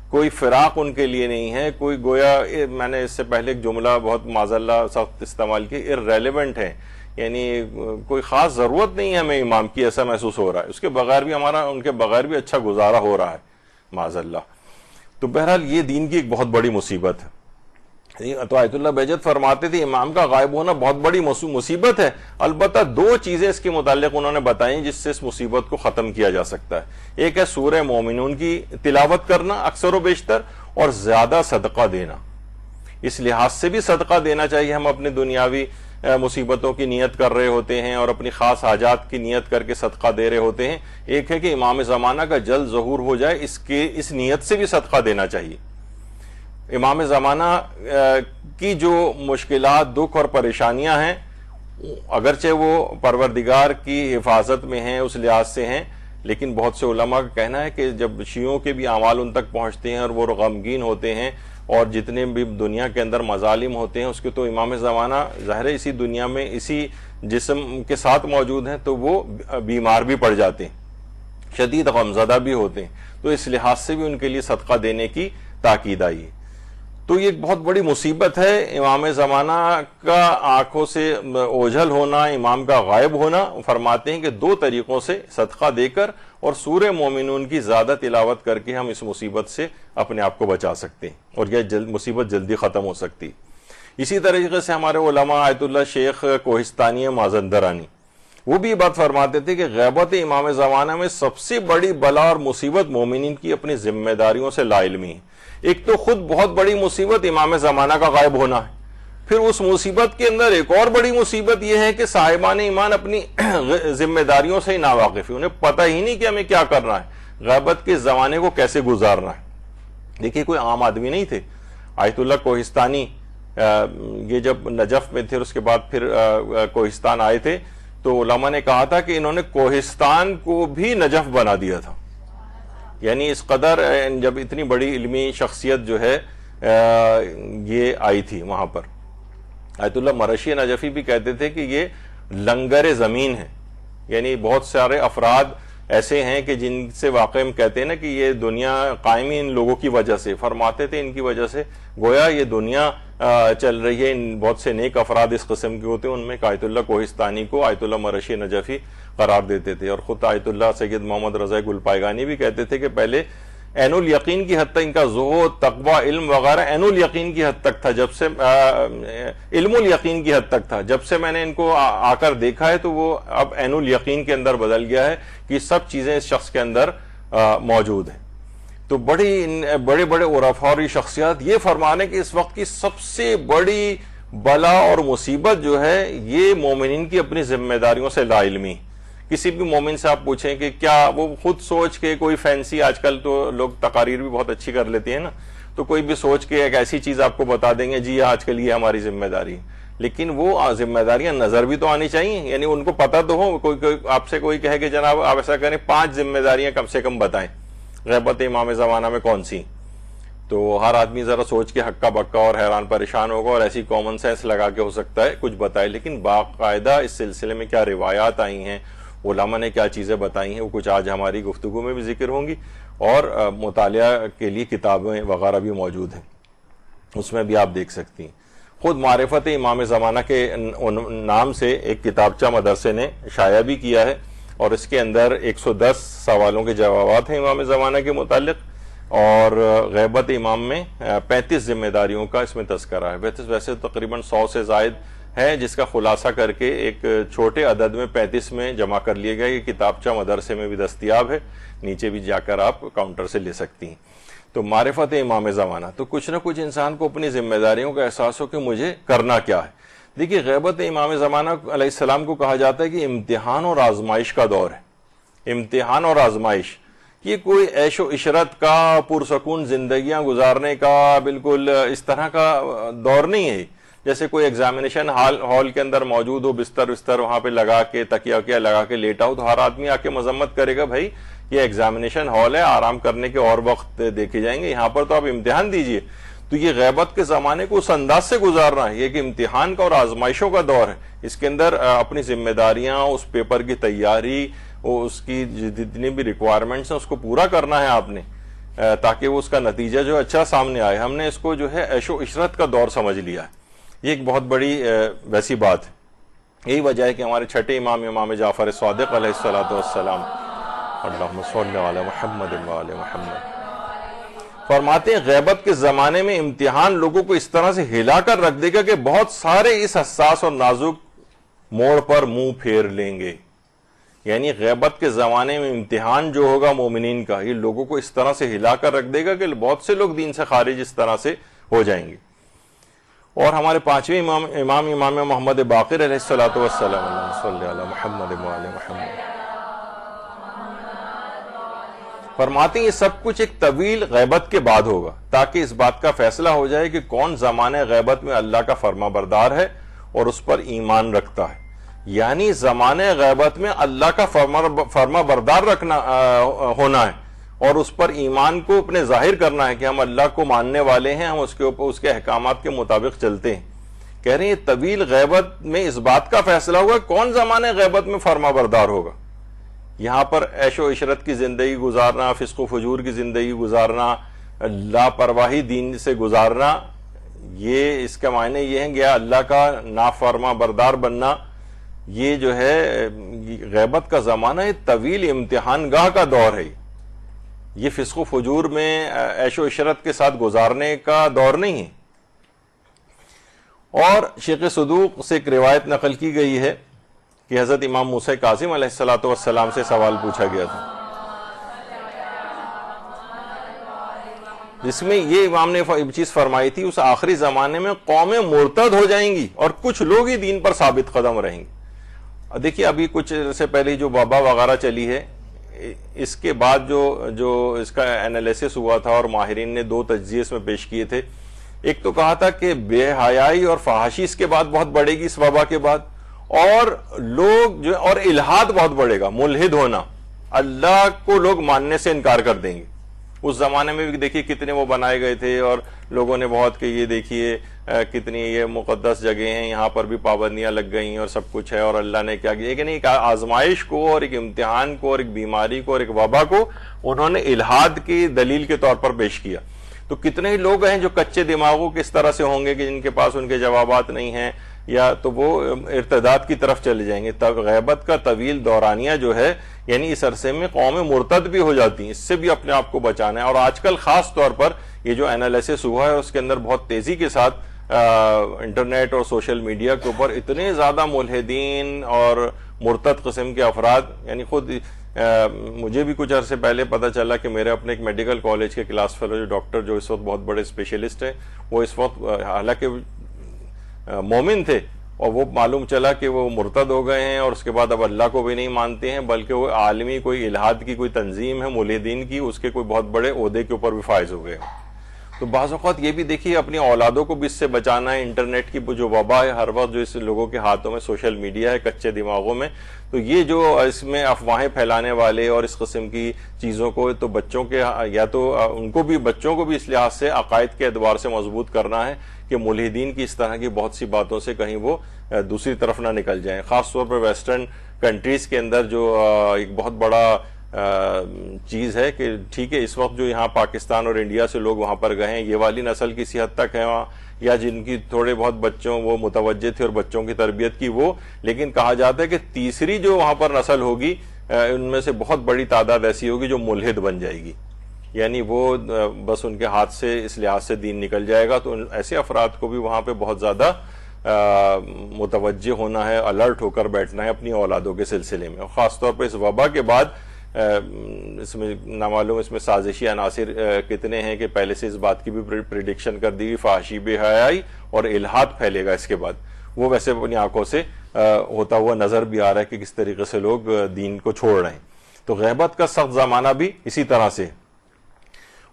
A: کوئی فراق ان کے لیے نہیں ہے. کوئی گویا، میں نے اس سے پہلے ایک جملہ بہت معذاللہ سخت استعمال کی، irrelevant ہے، یعنی کوئی خاص ضرورت نہیں ہے ہمیں امام کی، ایسا محسوس ہو رہا ہے. اس کے بغیر بھی ان کے بغیر بھی اچھا گزارا ہو رہا ہے معذاللہ. تو بہرحال یہ دین کی ایک بہت بڑی مصیبت ہے. تو آیت اللہ بہجت فرماتے تھے امام کا غائب ہونا بہت بڑی مصیبت ہے. البتہ دو چیزیں اس کے متعلق انہوں نے بتائیں جس سے اس مصیبت کو ختم کیا جا سکتا ہے. ایک ہے سورہ مومنون کی تلاوت کرنا اکثر و بیشتر، اور زیادہ صدقہ دینا. اس لحاظ سے بھی صدقہ دینا چاہیے. ہم اپنے دنیاوی مصیبتوں کی نیت کر رہے ہوتے ہیں اور اپنی خاص حاجات کی نیت کر کے صدقہ دے رہے ہوتے ہیں. ایک ہے کہ امام زمانہ کا جلد ظہور ہو جائے، اس نیت سے بھی صدقہ دینا چاہیے. امام زمانہ کی جو مشکلات، دکھ اور پریشانیاں ہیں، اگرچہ وہ پروردگار کی حفاظت میں ہیں، اس لحاظ سے ہیں، لیکن بہت سے علماء کا کہنا ہے کہ جب شیعوں کے بھی اعمال ان تک پہنچتے ہیں اور وہ غمگین ہوتے ہیں، اور جتنے بھی دنیا کے اندر مظالم ہوتے ہیں اس کے تو امام زمانہ ظاہر ہے اسی دنیا میں اسی جسم کے ساتھ موجود ہیں، تو وہ بیمار بھی پڑ جاتے ہیں، شدید غمزدہ بھی ہوتے ہیں. تو اس لحاظ سے بھی ان کے لیے صدقہ دینے کی تاکید آئی ہے. تو یہ ایک بہت بڑی مصیبت ہے امام زمانہ کا آنکھوں سے اوجھل ہونا، امام کا غائب ہونا. فرماتے ہیں کہ دو طریقوں سے، صدقہ دے کر اور سورہ مومنون کی زیادہ تلاوت کر کے ہم اس مصیبت سے اپنے آپ کو بچا سکتے ہیں، اور یہ مصیبت جلدی ختم ہو سکتی. اسی طریقے سے ہمارے علماء آیت اللہ شیخ کوہستانی مازندرانی وہ بھی یہ بات فرماتے تھے کہ غیبت امام زمانہ میں سب سے بڑی بلا اور مصیبت مومنین کی اپنی ذمہ داریوں سے لا علمی ہے. ایک تو خود بہت بڑی مصیبت امام زمانہ کا غائب ہونا ہے، پھر اس مصیبت کے اندر ایک اور بڑی مصیبت یہ ہے کہ صاحبان ایمان اپنی ذمہ داریوں سے ہی ناواقف ہیں، انہیں پتہ ہی نہیں کہ ہمیں کیا کرنا ہے، غیبت کے زمانے کو کیسے گزارنا ہے. دیکھیے کوئی عام آدمی نہیں تھے. آیت اللہ کوہستانی یہ جب نجف میں تھے، اس کے بعد پھر کوہستان آئے تھے، تو علماء نے کہا تھا کہ انہوں نے کوہستان کو بھی نجف بنا دیا تھا. یعنی اس قدر جب اتنی بڑی علمی شخصیت جو ہے یہ آئی تھی وہاں پر. آیت اللہ مرشی نجفی بھی کہتے تھے کہ یہ لنگر زمین ہے، یعنی بہت سارے افراد ایسے ہیں کہ جن سے واقعی ہم کہتے ہیں نا کہ یہ دنیا قائم ان لوگوں کی وجہ سے. فرماتے تھے ان کی وجہ سے گویا یہ دنیا چل رہی ہے. بہت سے نیک افراد اس قسم کے ہوتے ہیں، ان میں آیت اللہ کوہستانی کو آیت اللہ مرشی نجفی قرار دیتے تھے. اور خود آیت اللہ سید محمد رضا گلپائگانی بھی کہتے تھے کہ پہلے عین الیقین کی حد تک ان کا زہد، تقوی، علم وغیرہ عین الیقین کی حد تک تھا، جب سے علم الیقین کی حد تک تھا. جب سے میں نے ان کو آ کر دیکھا ہے تو وہ اب عین الیقین کے اندر بدل گیا ہے کہ سب چیزیں اس شخص کے اندر موجود ہیں. تو بڑے بڑے عرفاء اور شخصیات یہ فرمانے کہ اس وقت کی سب سے بڑی بلا اور مصیبت جو ہے یہ مومنین کی اپنی ذمہ داریوں سے لا علمی. کسی بھی مومن سے آپ پوچھیں کہ کیا وہ خود سوچ کے کوئی فینسی، آج کل تو لوگ تقاریر بھی بہت اچھی کر لیتے ہیں نا، تو کوئی بھی سوچ کے ایک ایسی چیز آپ کو بتا دیں گے جی آج کل یہ ہماری ذمہ داری ہے. لیکن وہ ذمہ داریاں نظر بھی تو آنی چاہیے، یعنی ان کو پتہ تو ہو. کوئی آپ سے کوئی کہے کہ جناب آپ ایسا کریں 5 ذمہ داریاں کم سے کم بتائیں غیبت امام زمانہ میں کون سی، تو ہر آدمی ذرا سوچ کے ہکا بکا اور حیران پریشان ہوگا اور ایسی کامن سینس لگا کے ہو سکتا ہے کچھ بتائے. لیکن باقاعدہ اس سلسلے میں کیا روایات آئی ہیں، علماء نے کیا چیزیں بتائی ہیں، وہ کچھ آج ہماری گفتگو میں بھی ذکر ہوں گی، اور مطالعہ کے لیے کتابیں وغیرہ بھی موجود ہیں، اس میں بھی آپ دیکھ سکتی ہیں. خود معرفت امام زمانہ کے نام سے ایک کتابچہ مدرسے نے شائع بھی کیا ہے، اور اس کے اندر 110 سوالوں کے جوابات ہیں امام زمانہ کے متعلق. اور غیبت امام میں 35 ذمہ داریوں کا اس میں تذکرہ ہے. ویسے تقریباً 100 سے زائد ہے جس کا خلاصہ کر کے ایک چھوٹے عدد میں 35 میں جمع کر لیا گیا. یہ کتابچہ مدرسے میں بھی دستیاب ہے, نیچے بھی جا کر آپ کاؤنٹر سے لے سکتی ہیں. تو معرفت امام زمانہ, تو کچھ نہ کچھ انسان کو اپنی ذمہ داریوں کا احساس ہو کہ مجھے کرنا کیا ہے. دیکھیے غیبت امام زمانہ علیہ السلام کو کہا جاتا ہے کہ امتحان اور آزمائش کا دور ہے. امتحان اور آزمائش, یہ کوئی عیش و عشرت کا, پرسکون زندگیاں گزارنے کا بالکل اس طرح کا دور نہیں ہے جیسے کوئی ایگزامینیشن ہال کے اندر موجود ہو, بستر وہاں پہ لگا کے تکیہ لگا کے لیٹا ہو, تو ہر آدمی آ کے مذمت کرے گا بھائی یہ ایگزامینیشن ہال ہے, آرام کرنے کے اور وقت دیکھے جائیں گے, یہاں پر تو آپ امتحان دیجئے. تو یہ غیبت کے زمانے کو اس انداز سے گزارنا ہے, یہ کہ امتحان کا اور آزمائشوں کا دور ہے. اس کے اندر اپنی ذمہ داریاں, اس پیپر کی تیاری, اس کی جتنی بھی ریکوائرمنٹس ہیں اس کو پورا کرنا ہے آپ نے, تاکہ وہ اس کا نتیجہ جو اچھا سامنے آئے. ہم نے اس کو جو ہے عیش و عشرت کا دور سمجھ لیا ہے. یہ ایک بہت بڑی ویسی بات ہے. یہی وجہ ہے کہ ہمارے چھٹے امام جعفر صادق علیہ الصلوۃ والسلام, اللہم صلی علی محمد وعلی محمد, فرماتے ہیں غیبت کے زمانے میں امتحان لوگوں کو اس طرح سے ہلا کر رکھ دے گا کہ بہت سارے اس حساس اور نازک موڑ پر منہ پھیر لیں گے. یعنی غیبت کے زمانے میں امتحان جو ہوگا مومنین کا, یہ لوگوں کو اس طرح سے ہلا کر رکھ دے گا کہ بہت سے لوگ دین سے خارج اس طرح سے ہو جائیں گے. اور ہمارے 5ویں امام محمد باقر علیہ الصلوۃ والسلام, اللہم صلی علی محمد وعلی محمد, فرماتے ہیں یہ سب کچھ ایک طویل غیبت کے بعد ہوگا تاکہ اس بات کا فیصلہ ہو جائے کہ کون زمانے غیبت میں اللہ کا فرما بردار ہے اور اس پر ایمان رکھتا ہے. یعنی زمانے غیبت میں اللہ کا فرما بردار ہونا ہے اور اس پر ایمان کو اپنے ظاہر کرنا ہے کہ ہم اللہ کو ماننے والے ہیں, ہم اس کے احکامات کے مطابق چلتے ہیں. کہہ رہے ہیں یہ طویل غیبت میں اس بات کا فیصلہ ہوگا کون زمانے غیبت میں فرما بردار ہوگا. یہاں پر عیش و عشرت کی زندگی گزارنا, فسق و فجور کی زندگی گزارنا, لاپرواہی دین سے گزارنا, یہ اس کا معنی یہ ہے کہ اللہ کا نافرما بردار بننا, یہ جو ہے غیبت کا زمانہ ہے, طویل امتحان گاہ کا دور ہے. یہ فسق و فجور میں عیش و عشرت کے ساتھ گزارنے کا دور نہیں ہے. اور شیخ صدوق سے ایک روایت نقل کی گئی ہے کہ حضرت امام موسیٰ کاظم علیہ الصلوۃ والسلام سے سوال پوچھا گیا تھا, جس میں یہ امام نے چیز فرمائی تھی اس آخری زمانے میں قومیں مرتد ہو جائیں گی اور کچھ لوگ ہی دین پر ثابت قدم رہیں گے. دیکھیے ابھی کچھ سے پہلے جو وبا وغیرہ چلی ہے, اس کے بعد جو اس کا انالیسس ہوا تھا اور ماہرین نے 2 تجزیے اس میں پیش کیے تھے. ایک تو کہا تھا کہ بے حیائی اور فحاشی اس کے بعد بہت بڑھے گی اس وبا کے بعد, اور لوگ جو اور الہاد بہت بڑھے گا, ملحد ہونا, اللہ کو لوگ ماننے سے انکار کر دیں گے. اس زمانے میں بھی دیکھیے کتنے وہ بنائے گئے تھے اور لوگوں نے بہت کہ یہ دیکھیے کتنی یہ مقدس جگہیں ہیں, یہاں پر بھی پابندیاں لگ گئی ہیں اور سب کچھ ہے, اور اللہ نے کیا کیا, لیکن ایک آزمائش کو اور ایک امتحان کو اور ایک بیماری کو اور ایک وبا کو انہوں نے الہاد کی دلیل کے طور پر پیش کیا. تو کتنے ہی لوگ ہیں جو کچے دماغوں کس طرح سے ہوں گے کہ جن کے پاس ان کے جوابات نہیں ہیں, یا تو وہ ارتداد کی طرف چلے جائیں گے. تب غیبت کا طویل دورانیہ جو ہے, یعنی اس عرصے میں قومیں مرتد بھی ہو جاتی ہیں, اس سے بھی اپنے آپ کو بچانا ہے. اور آج کل خاص طور پر یہ جو انالیسس ہوا ہے اس کے اندر بہت تیزی کے ساتھ انٹرنیٹ اور سوشل میڈیا کے اوپر اتنے زیادہ ملحدین اور مرتد قسم کے افراد, یعنی خود مجھے بھی کچھ عرصے پہلے پتہ چلا کہ میرے اپنے ایک میڈیکل کالج کے کلاس فیلو جو ڈاکٹر جو اس وقت بہت بڑے اسپیشلسٹ ہیں, وہ اس وقت حالانکہ مومن تھے اور وہ معلوم چلا کہ وہ مرتد ہو گئے ہیں, اور اس کے بعد اب اللہ کو بھی نہیں مانتے ہیں بلکہ وہ عالمی کوئی الہاد کی کوئی تنظیم ہے ملحدین کی, اس کے کوئی بہت بڑے عہدے کے اوپر بھی فائز ہو گئے. تو بعض اوقات یہ بھی دیکھیے اپنی اولادوں کو بھی اس سے بچانا ہے. انٹرنیٹ کی جو وبا ہے ہر وقت جو اس لوگوں کے ہاتھوں میں, سوشل میڈیا ہے کچے دماغوں میں, تو یہ جو اس میں افواہیں پھیلانے والے اور اس قسم کی چیزوں کو, تو بچوں کے یا تو ان کو بھی, بچوں کو بھی اس لحاظ سے عقائد کے اعتبار سے مضبوط کرنا ہے کہ ملحدین کی اس طرح کی بہت سی باتوں سے کہیں وہ دوسری طرف نہ نکل جائیں. خاص طور پر ویسٹرن کنٹریز کے اندر جو ایک بہت بڑا چیز ہے کہ ٹھیک ہے اس وقت جو یہاں پاکستان اور انڈیا سے لوگ وہاں پر گئے ہیں, یہ والی نسل کسی حد تک ہے وہاں, یا جن کی تھوڑے بہت بچوں وہ متوجہ تھے اور بچوں کی تربیت کی وہ, لیکن کہا جاتا ہے کہ تیسری جو وہاں پر نسل ہوگی ان میں سے بہت بڑی تعداد ایسی ہوگی جو ملحد بن جائے گی. یعنی وہ بس ان کے ہاتھ سے اس لحاظ سے دین نکل جائے گا. تو ایسے افراد کو بھی وہاں پہ بہت زیادہ متوجہ ہونا ہے, الرٹ ہو کر بیٹھنا ہے اپنی اولادوں کے سلسلے میں. اور خاص طور پہ اس وبا کے بعد اس میں نامعلوم اس میں سازشی عناصر کتنے ہیں کہ پہلے سے اس بات کی بھی پریڈکشن کر دی گئی, فحاشی بے حیائی اور الحاد پھیلے گا اس کے بعد. وہ ویسے اپنی آنکھوں سے ہوتا ہوا نظر بھی آ رہا ہے کہ کس طریقے سے لوگ دین کو چھوڑ رہے ہیں. تو غیبت کا سخت زمانہ بھی اسی طرح سے.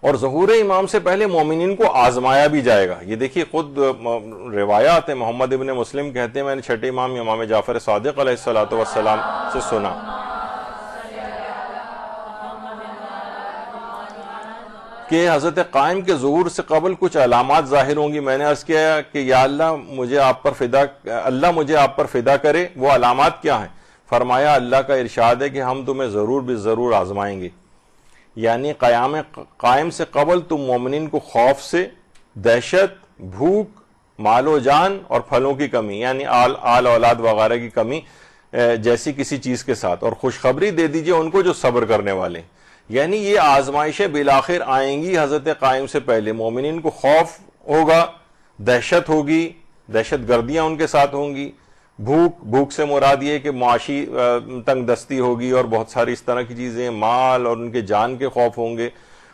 A: اور ظہور امام سے پہلے مومنین کو آزمایا بھی جائے گا. یہ دیکھیے خود روایات ہیں, محمد ابن مسلم کہتے ہیں میں نے چھٹے امام امام جعفر صادق علیہ السلام سے سنا کہ حضرت قائم کے ظہور سے قبل کچھ علامات ظاہر ہوں گی. میں نے عرض کیا کہ یا اللہ مجھے آپ پر فدا کرے, وہ علامات کیا ہیں؟ فرمایا اللہ کا ارشاد ہے کہ ہم تمہیں ضرور بھی ضرور آزمائیں گے. یعنی قائم سے قبل تم مومنین کو خوف سے, دہشت, بھوک, مال و جان اور پھلوں کی کمی یعنی آل اولاد وغیرہ کی کمی جیسی کسی چیز کے ساتھ, اور خوشخبری دے دیجئے ان کو جو صبر کرنے والے. یعنی یہ آزمائشیں بالآخر آئیں گی حضرت قائم سے پہلے. مومنین کو خوف ہوگا, دہشت ہوگی, دہشت گردیاں ان کے ساتھ ہوں گی, بھوک سے مراد یہ کہ معاشی تنگ دستی ہوگی اور بہت ساری اس طرح کی چیزیں, مال اور ان کے جان کے خوف ہوں گے,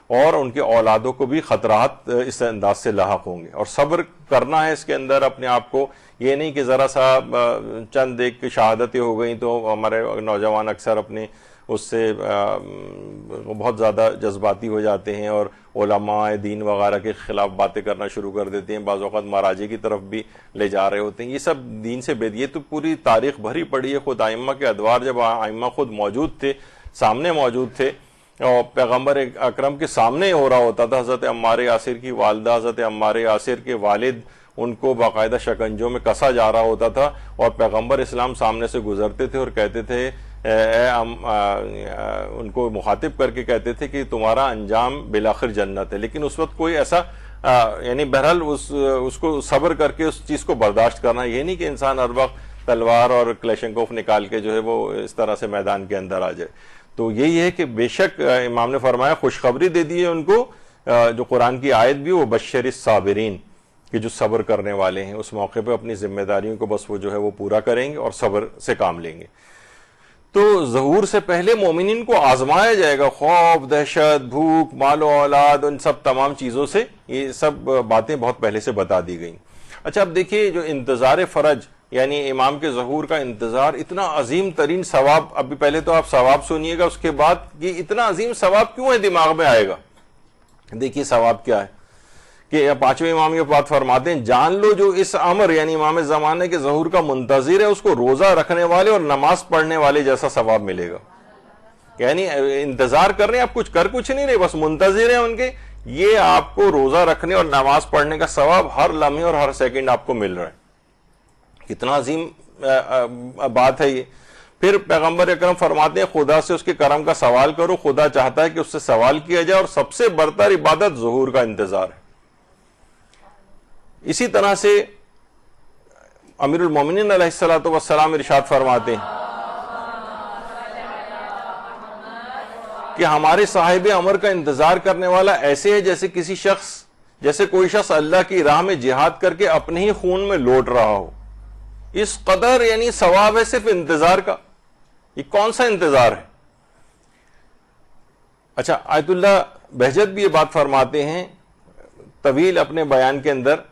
A: اور ان کے اولادوں کو بھی خطرات اس انداز سے لاحق ہوں گے. اور صبر کرنا ہے اس کے اندر اپنے آپ کو, یہ نہیں کہ ذرا سا چند ایک شہادتیں ہو گئیں تو ہمارے نوجوان اکثر اپنے اس سے بہت زیادہ جذباتی ہو جاتے ہیں اور علماء دین وغیرہ کے خلاف باتیں کرنا شروع کر دیتے ہیں, بعض اوقات مراجع کی طرف بھی لے جا رہے ہوتے ہیں. یہ سب دین سے یہ تو پوری تاریخ بھری پڑی ہے. خود ائمہ کے ادوار جب ائمہ خود موجود تھے, سامنے موجود تھے, اور پیغمبر اکرم کے سامنے ہو رہا ہوتا تھا. حضرت عمار یاسر کی والدہ, حضرت عمار یاسر کے والد, ان کو باقاعدہ شکنجوں میں کسا جا رہا ہوتا تھا, اور پیغمبر اسلام سامنے سے گزرتے تھے اور کہتے تھے ان کو مخاطب کر کے کہتے تھے کہ تمہارا انجام بالآخر جنت ہے. لیکن اس وقت کوئی ایسا یعنی بہرحال اس کو صبر کر کے اس چیز کو برداشت کرنا, یہ نہیں کہ انسان ہر وقت تلوار اور کلیشنکوف نکال کے جو ہے وہ اس طرح سے میدان کے اندر آ جائے. تو یہی ہے کہ بے شک امام نے فرمایا خوشخبری دے دی ہے ان کو, جو قرآن کی آیت بھی وہ بشر الصابرین, کہ جو صبر کرنے والے ہیں اس موقع پہ اپنی ذمہ داریوں کو بس وہ جو ہے وہ پورا کریں گے اور صبر سے کام لیں گے. تو ظہور سے پہلے مومنین کو آزمایا جائے گا, خوف, دہشت, بھوک, مال و اولاد, ان سب تمام چیزوں سے. یہ سب باتیں بہت پہلے سے بتا دی گئیں. اچھا اب دیکھیے جو انتظار فرج یعنی امام کے ظہور کا انتظار, اتنا عظیم ترین ثواب. ابھی پہلے تو آپ ثواب سنیے گا, اس کے بعد یہ اتنا عظیم ثواب کیوں ہے دماغ میں آئے گا. دیکھیے ثواب کیا ہے کہ پانچویں امام یہ بات فرماتے ہیں, جان لو جو اس امر یعنی امام زمانے کے ظہور کا منتظر ہے اس کو روزہ رکھنے والے اور نماز پڑھنے والے جیسا ثواب ملے گا. یعنی انتظار کر رہے ہیں آپ, کچھ نہیں رہے, بس منتظر ہیں ان کے. یہ آپ کو روزہ رکھنے اور نماز پڑھنے کا ثواب ہر لمحے اور ہر سیکنڈ آپ کو مل رہا ہے. کتنا عظیم بات ہے یہ. پھر پیغمبر اکرم فرماتے ہیں خدا سے اس کے کرم کا سوال کرو, خدا چاہتا ہے کہ اس سے سوال کیا جائے, اور سب سے برتر عبادت ظہور کا انتظار ہے. اسی طرح سے امیر المومنین علیہ السلام ارشاد فرماتے ہیں کہ ہمارے صاحب امر کا انتظار کرنے والا ایسے ہے جیسے کوئی شخص اللہ کی راہ میں جہاد کر کے اپنے ہی خون میں لوٹ رہا ہو. اس قدر یعنی ثواب ہے صرف انتظار کا. یہ کون سا انتظار ہے. اچھا آیت اللہ بہجت بھی یہ بات فرماتے ہیں طویل اپنے بیان کے اندر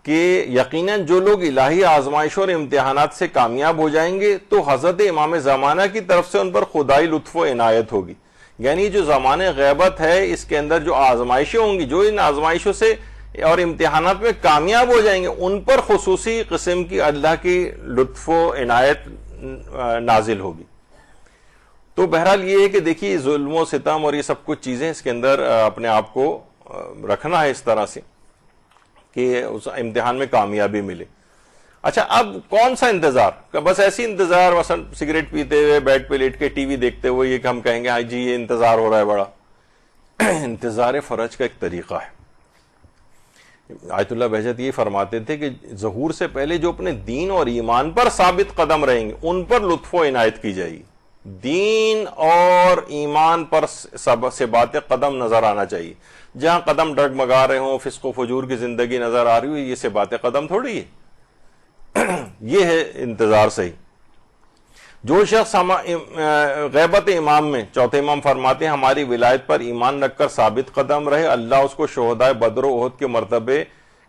A: کہ یقیناً جو لوگ الہی آزمائشوں اور امتحانات سے کامیاب ہو جائیں گے تو حضرت امام زمانہ کی طرف سے ان پر خدائی لطف و عنایت ہوگی. یعنی جو زمانے غیبت ہے اس کے اندر جو آزمائشیں ہوں گی, جو ان آزمائشوں سے اور امتحانات میں کامیاب ہو جائیں گے, ان پر خصوصی قسم کی اللہ کی لطف و عنایت نازل ہوگی. تو بہرحال یہ ہے کہ دیکھیے ظلم و ستم اور یہ سب کچھ چیزیں اس کے اندر اپنے آپ کو رکھنا ہے اس طرح سے کہ اس امتحان میں کامیابی ملے. اچھا اب کون سا انتظار, بس ایسی انتظار مثلا سگریٹ پیتے ہوئے بیڈ پہ لیٹ کے ٹی وی دیکھتے ہوئے یہ کہ ہم کہیں گے ہاں جی یہ انتظار ہو رہا ہے بڑا. انتظار فرج کا ایک طریقہ ہے. آیت اللہ بہجت یہ فرماتے تھے کہ ظہور سے پہلے جو اپنے دین اور ایمان پر ثابت قدم رہیں گے ان پر لطف و عنایت کی جائے گی. دین اور ایمان پر سے باتیں قدم نظر آنا چاہیے. جہاں قدم ڈگمگا رہے ہوں، فسق و فجور کی زندگی نظر آ رہی ہو، یہ سے باتیں قدم تھوڑی ہے. یہ ہے انتظار صحیح. جو شخص غیبت امام میں، چوتھے امام فرماتے ہیں ہماری ولایت پر ایمان رکھ کر ثابت قدم رہے، اللہ اس کو شہداء بدر و احد کے مرتبے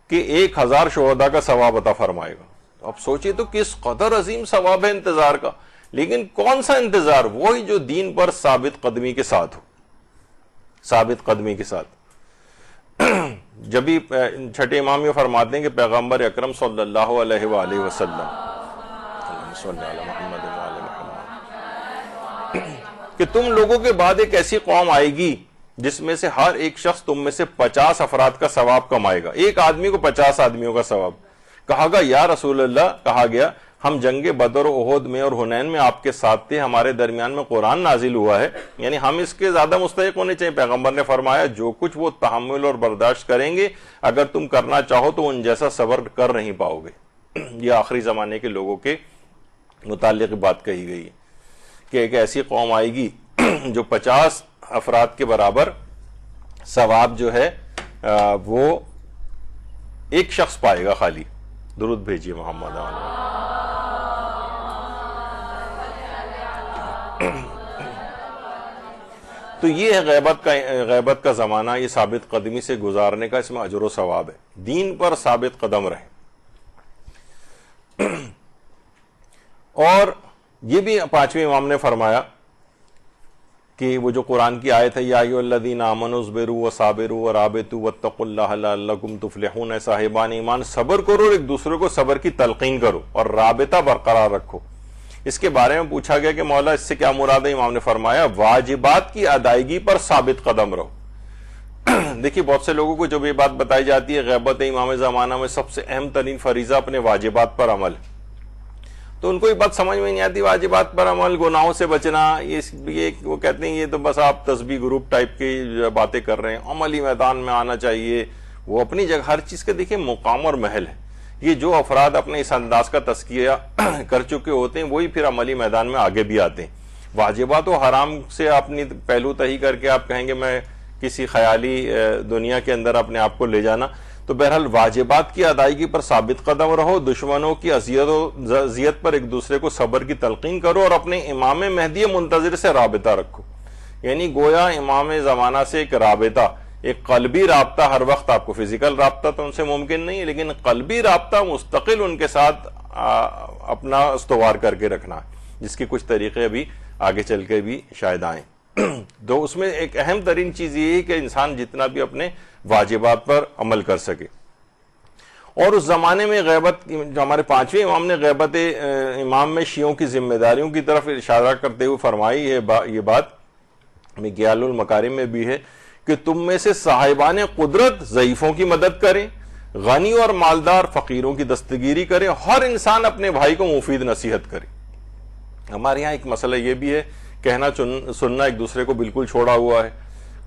A: کے 1000 شہداء کا ثواب عطا فرمائے گا. اب سوچئے تو کس قدر عظیم ثواب ہے انتظار کا. لیکن کون سا انتظار؟ وہی جو دین پر ثابت قدمی کے ساتھ ہو. ثابت قدمی کے ساتھ. جبھی چھٹے امام یہ فرماتے ہیں کہ پیغمبر اکرم صلی اللہ علیہ وآلہ وسلم کہ تم لوگوں کے بعد ایک ایسی قوم آئے گی جس میں سے ہر ایک شخص تم میں سے 50 افراد کا ثواب کمائے گا. ایک آدمی کو 50 آدمیوں کا ثواب. کہا گا یا رسول اللہ، کہا گیا ہم جنگ بدر و احد میں اور حنین میں آپ کے ساتھ تھے، ہمارے درمیان میں قرآن نازل ہوا ہے، یعنی ہم اس کے زیادہ مستحق ہونے چاہیے. پیغمبر نے فرمایا جو کچھ وہ تحمل اور برداشت کریں گے، اگر تم کرنا چاہو تو ان جیسا صبر کر نہیں پاؤ گے. یہ آخری زمانے کے لوگوں کے متعلق بات کہی گئی ہے کہ ایک ایسی قوم آئے گی جو 50 افراد کے برابر ثواب جو ہے وہ ایک شخص پائے گا خالی. درود بھیجیے محمد. تو یہ ہے غیبت کا زمانہ، یہ ثابت قدمی سے گزارنے کا، اس میں اجر و ثواب ہے. دین پر ثابت قدم رہے. اور یہ بھی پانچویں امام نے فرمایا کہ وہ جو قرآن کی آیت ہے یا ایھا الذین آمنوا اصبروا وصابروا ورابطوا واتقوا اللہ لعلکم تفلحون، صاحبان ایمان صبر کرو اور ایک دوسرے کو صبر کی تلقین کرو اور رابطہ برقرار رکھو. اس کے بارے میں پوچھا گیا کہ مولا اس سے کیا مراد ہے؟ امام نے فرمایا واجبات کی ادائیگی پر ثابت قدم رہو. دیکھیے بہت سے لوگوں کو جب یہ بات بتائی جاتی ہے غیبت امام زمانہ میں سب سے اہم ترین فریضہ اپنے واجبات پر عمل، تو ان کو یہ بات سمجھ میں نہیں آتی. واجبات پر عمل، گناہوں سے بچنا، یہ وہ کہتے ہیں یہ تو بس آپ تسبیح گروپ ٹائپ کی باتیں کر رہے ہیں، عملی میدان میں آنا چاہیے. وہ اپنی جگہ ہر چیز کا دیکھیں مقام اور محل ہے. یہ جو افراد اپنے اس انداز کا تزکیہ کر چکے ہوتے ہیں وہی پھر عملی میدان میں آگے بھی آتے ہیں. واجبات و حرام سے اپنی پہلو تہی کر کے آپ کہیں گے میں کسی خیالی دنیا کے اندر اپنے آپ کو لے جانا. تو بہرحال واجبات کی ادائیگی پر ثابت قدم رہو، دشمنوں کی اذیت پر ایک دوسرے کو صبر کی تلقین کرو اور اپنے امام مہدی منتظر سے رابطہ رکھو. یعنی گویا امام زمانہ سے ایک رابطہ، ایک قلبی رابطہ، ہر وقت آپ کو فزیکل رابطہ تو ان سے ممکن نہیں ہے لیکن قلبی رابطہ مستقل ان کے ساتھ اپنا استوار کر کے رکھنا، جس کی کچھ طریقے ابھی آگے چل کے بھی شاید آئیں. تو اس میں ایک اہم ترین چیز یہ ہے کہ انسان جتنا بھی اپنے واجبات پر عمل کر سکے. اور اس زمانے میں غیبت، جو ہمارے پانچویں امام نے غیبت امام میں شیعوں کی ذمہ داریوں کی طرف اشارہ کرتے ہوئے فرمائی ہے یہ بات گیال المکارم میں بھی ہے کہ تم میں سے صاحبان قدرت ضعیفوں کی مدد کریں، غنی اور مالدار فقیروں کی دستگیری کریں، ہر انسان اپنے بھائی کو مفید نصیحت کرے. ہمارے یہاں ایک مسئلہ یہ بھی ہے، کہنا سننا ایک دوسرے کو بالکل چھوڑا ہوا ہے.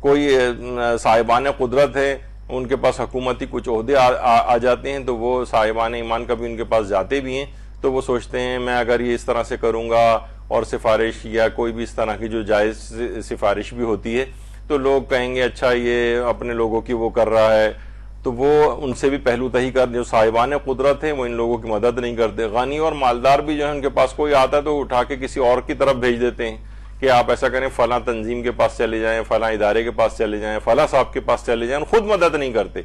A: کوئی صاحبان قدرت ہے، ان کے پاس حکومتی کچھ عہدے آ جاتے ہیں تو وہ صاحبان ایمان کبھی ان کے پاس جاتے بھی ہیں تو وہ سوچتے ہیں میں اگر یہ اس طرح سے کروں گا اور سفارش یا کوئی بھی اس طرح کی جو جائز سفارش بھی ہوتی ہے تو لوگ کہیں گے اچھا یہ اپنے لوگوں کی وہ کر رہا ہے، تو وہ ان سے بھی پہلو تہی کر. جو صاحبان قدرت ہیں وہ ان لوگوں کی مدد نہیں کرتے. غنی اور مالدار بھی جو ہے ان کے پاس کوئی آتا ہے تو اٹھا کے کسی اور کی طرف بھیج دیتے ہیں کہ آپ ایسا کریں، فلاں تنظیم کے پاس چلے جائیں، فلاں ادارے کے پاس چلے جائیں، فلاں صاحب کے پاس چلے جائیں، خود مدد نہیں کرتے.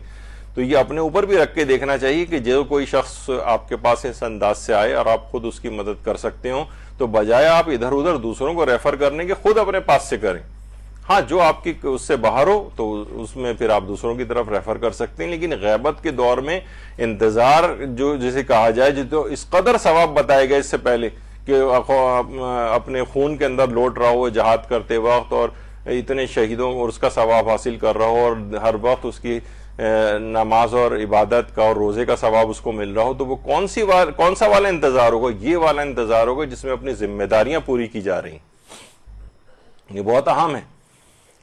A: تو یہ اپنے اوپر بھی رکھ کے دیکھنا چاہیے کہ جو کوئی شخص آپ کے پاس اس انداز سے آئے اور آپ خود اس کی مدد کر سکتے ہوں تو بجائے آپ ادھر ادھر دوسروں کو ریفر کرنے کے خود اپنے پاس سے کریں. ہاں جو آپ کی اس سے باہر ہو تو اس میں پھر آپ دوسروں کی طرف ریفر کر سکتے ہیں. لیکن غیبت کے دور میں انتظار جو جسے کہا جائے جو اس قدر ثواب بتائے گئے اس سے پہلے کہ اپنے خون کے اندر لوٹ رہا ہو جہاد کرتے وقت اور اتنے شہیدوں اور اس کا ثواب حاصل کر رہا ہو اور ہر وقت اس کی نماز اور عبادت کا اور روزے کا ثواب اس کو مل رہا ہو تو وہ کون سا والا انتظار ہوگا؟ یہ والا انتظار ہوگا جس میں اپنی ذمہ داریاں پوری کی جا رہی ہیں. یہ بہت اہم ہے.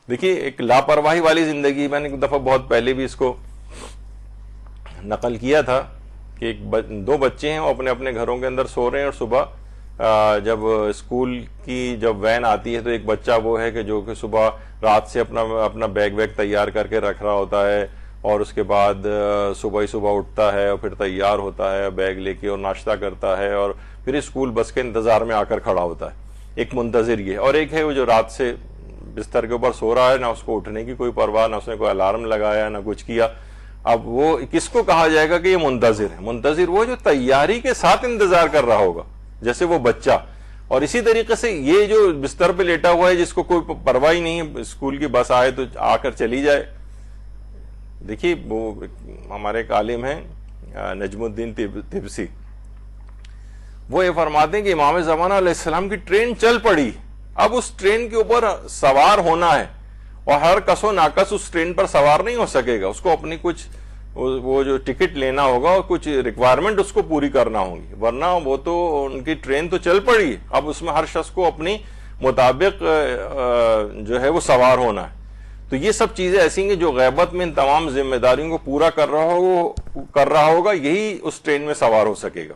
A: دیکھیے ایک لاپرواہی والی زندگی، میں نے ایک دفعہ بہت پہلے بھی اس کو نقل کیا تھا کہ دو بچے ہیں وہ اپنے اپنے گھروں کے اندر سو رہے ہیں اور صبح جب اسکول کی جب وین آتی ہے تو ایک بچہ وہ ہے کہ جو کہ صبح رات سے اپنا بیگ تیار کر کے رکھ رہا ہوتا ہے، اور اس کے بعد صبح ہی صبح اٹھتا ہے اور پھر تیار ہوتا ہے بیگ لے کے اور ناشتہ کرتا ہے، اور پھر اسکول بس کے انتظار میں آ کر کھڑا ہوتا ہے. ایک منتظر یہ، اور ایک ہے وہ جو رات سے بستر کے اوپر سو رہا ہے، نہ اس کو اٹھنے کی کوئی پرواہ، نہ اس نے کوئی الارم لگایا، نہ کچھ کیا. اب وہ کس کو کہا جائے گا کہ یہ منتظر ہے؟ منتظر وہ جو تیاری کے ساتھ انتظار کر رہا ہوگا، جیسے وہ بچہ. اور اسی طریقے سے یہ جو بستر پہ لیٹا ہوا ہے، جس کو کوئی پرواہ ہی نہیں ہے، اسکول کی بس آئے تو آ کر چلی جائے. دیکھیے وہ ہمارے ایک عالم ہیں نجم الدین طبسی، وہ یہ فرماتے ہیں کہ امام زمانہ علیہ السلام کی ٹرین چل پڑی، اب اس ٹرین کے اوپر سوار ہونا ہے، اور ہر کس و ناکس اس ٹرین پر سوار نہیں ہو سکے گا. اس کو اپنی کچھ وہ جو ٹکٹ لینا ہوگا اور کچھ ریکوائرمنٹ اس کو پوری کرنا ہوگی، ورنہ وہ تو ان کی ٹرین تو چل پڑی، اب اس میں ہر شخص کو اپنی مطابق جو ہے وہ سوار ہونا ہے. تو یہ سب چیزیں ایسی ہیں جو غیبت میں ان تمام ذمہ داریوں کو پورا کر رہا ہوگا، یہی اس ٹرین میں سوار ہو سکے گا.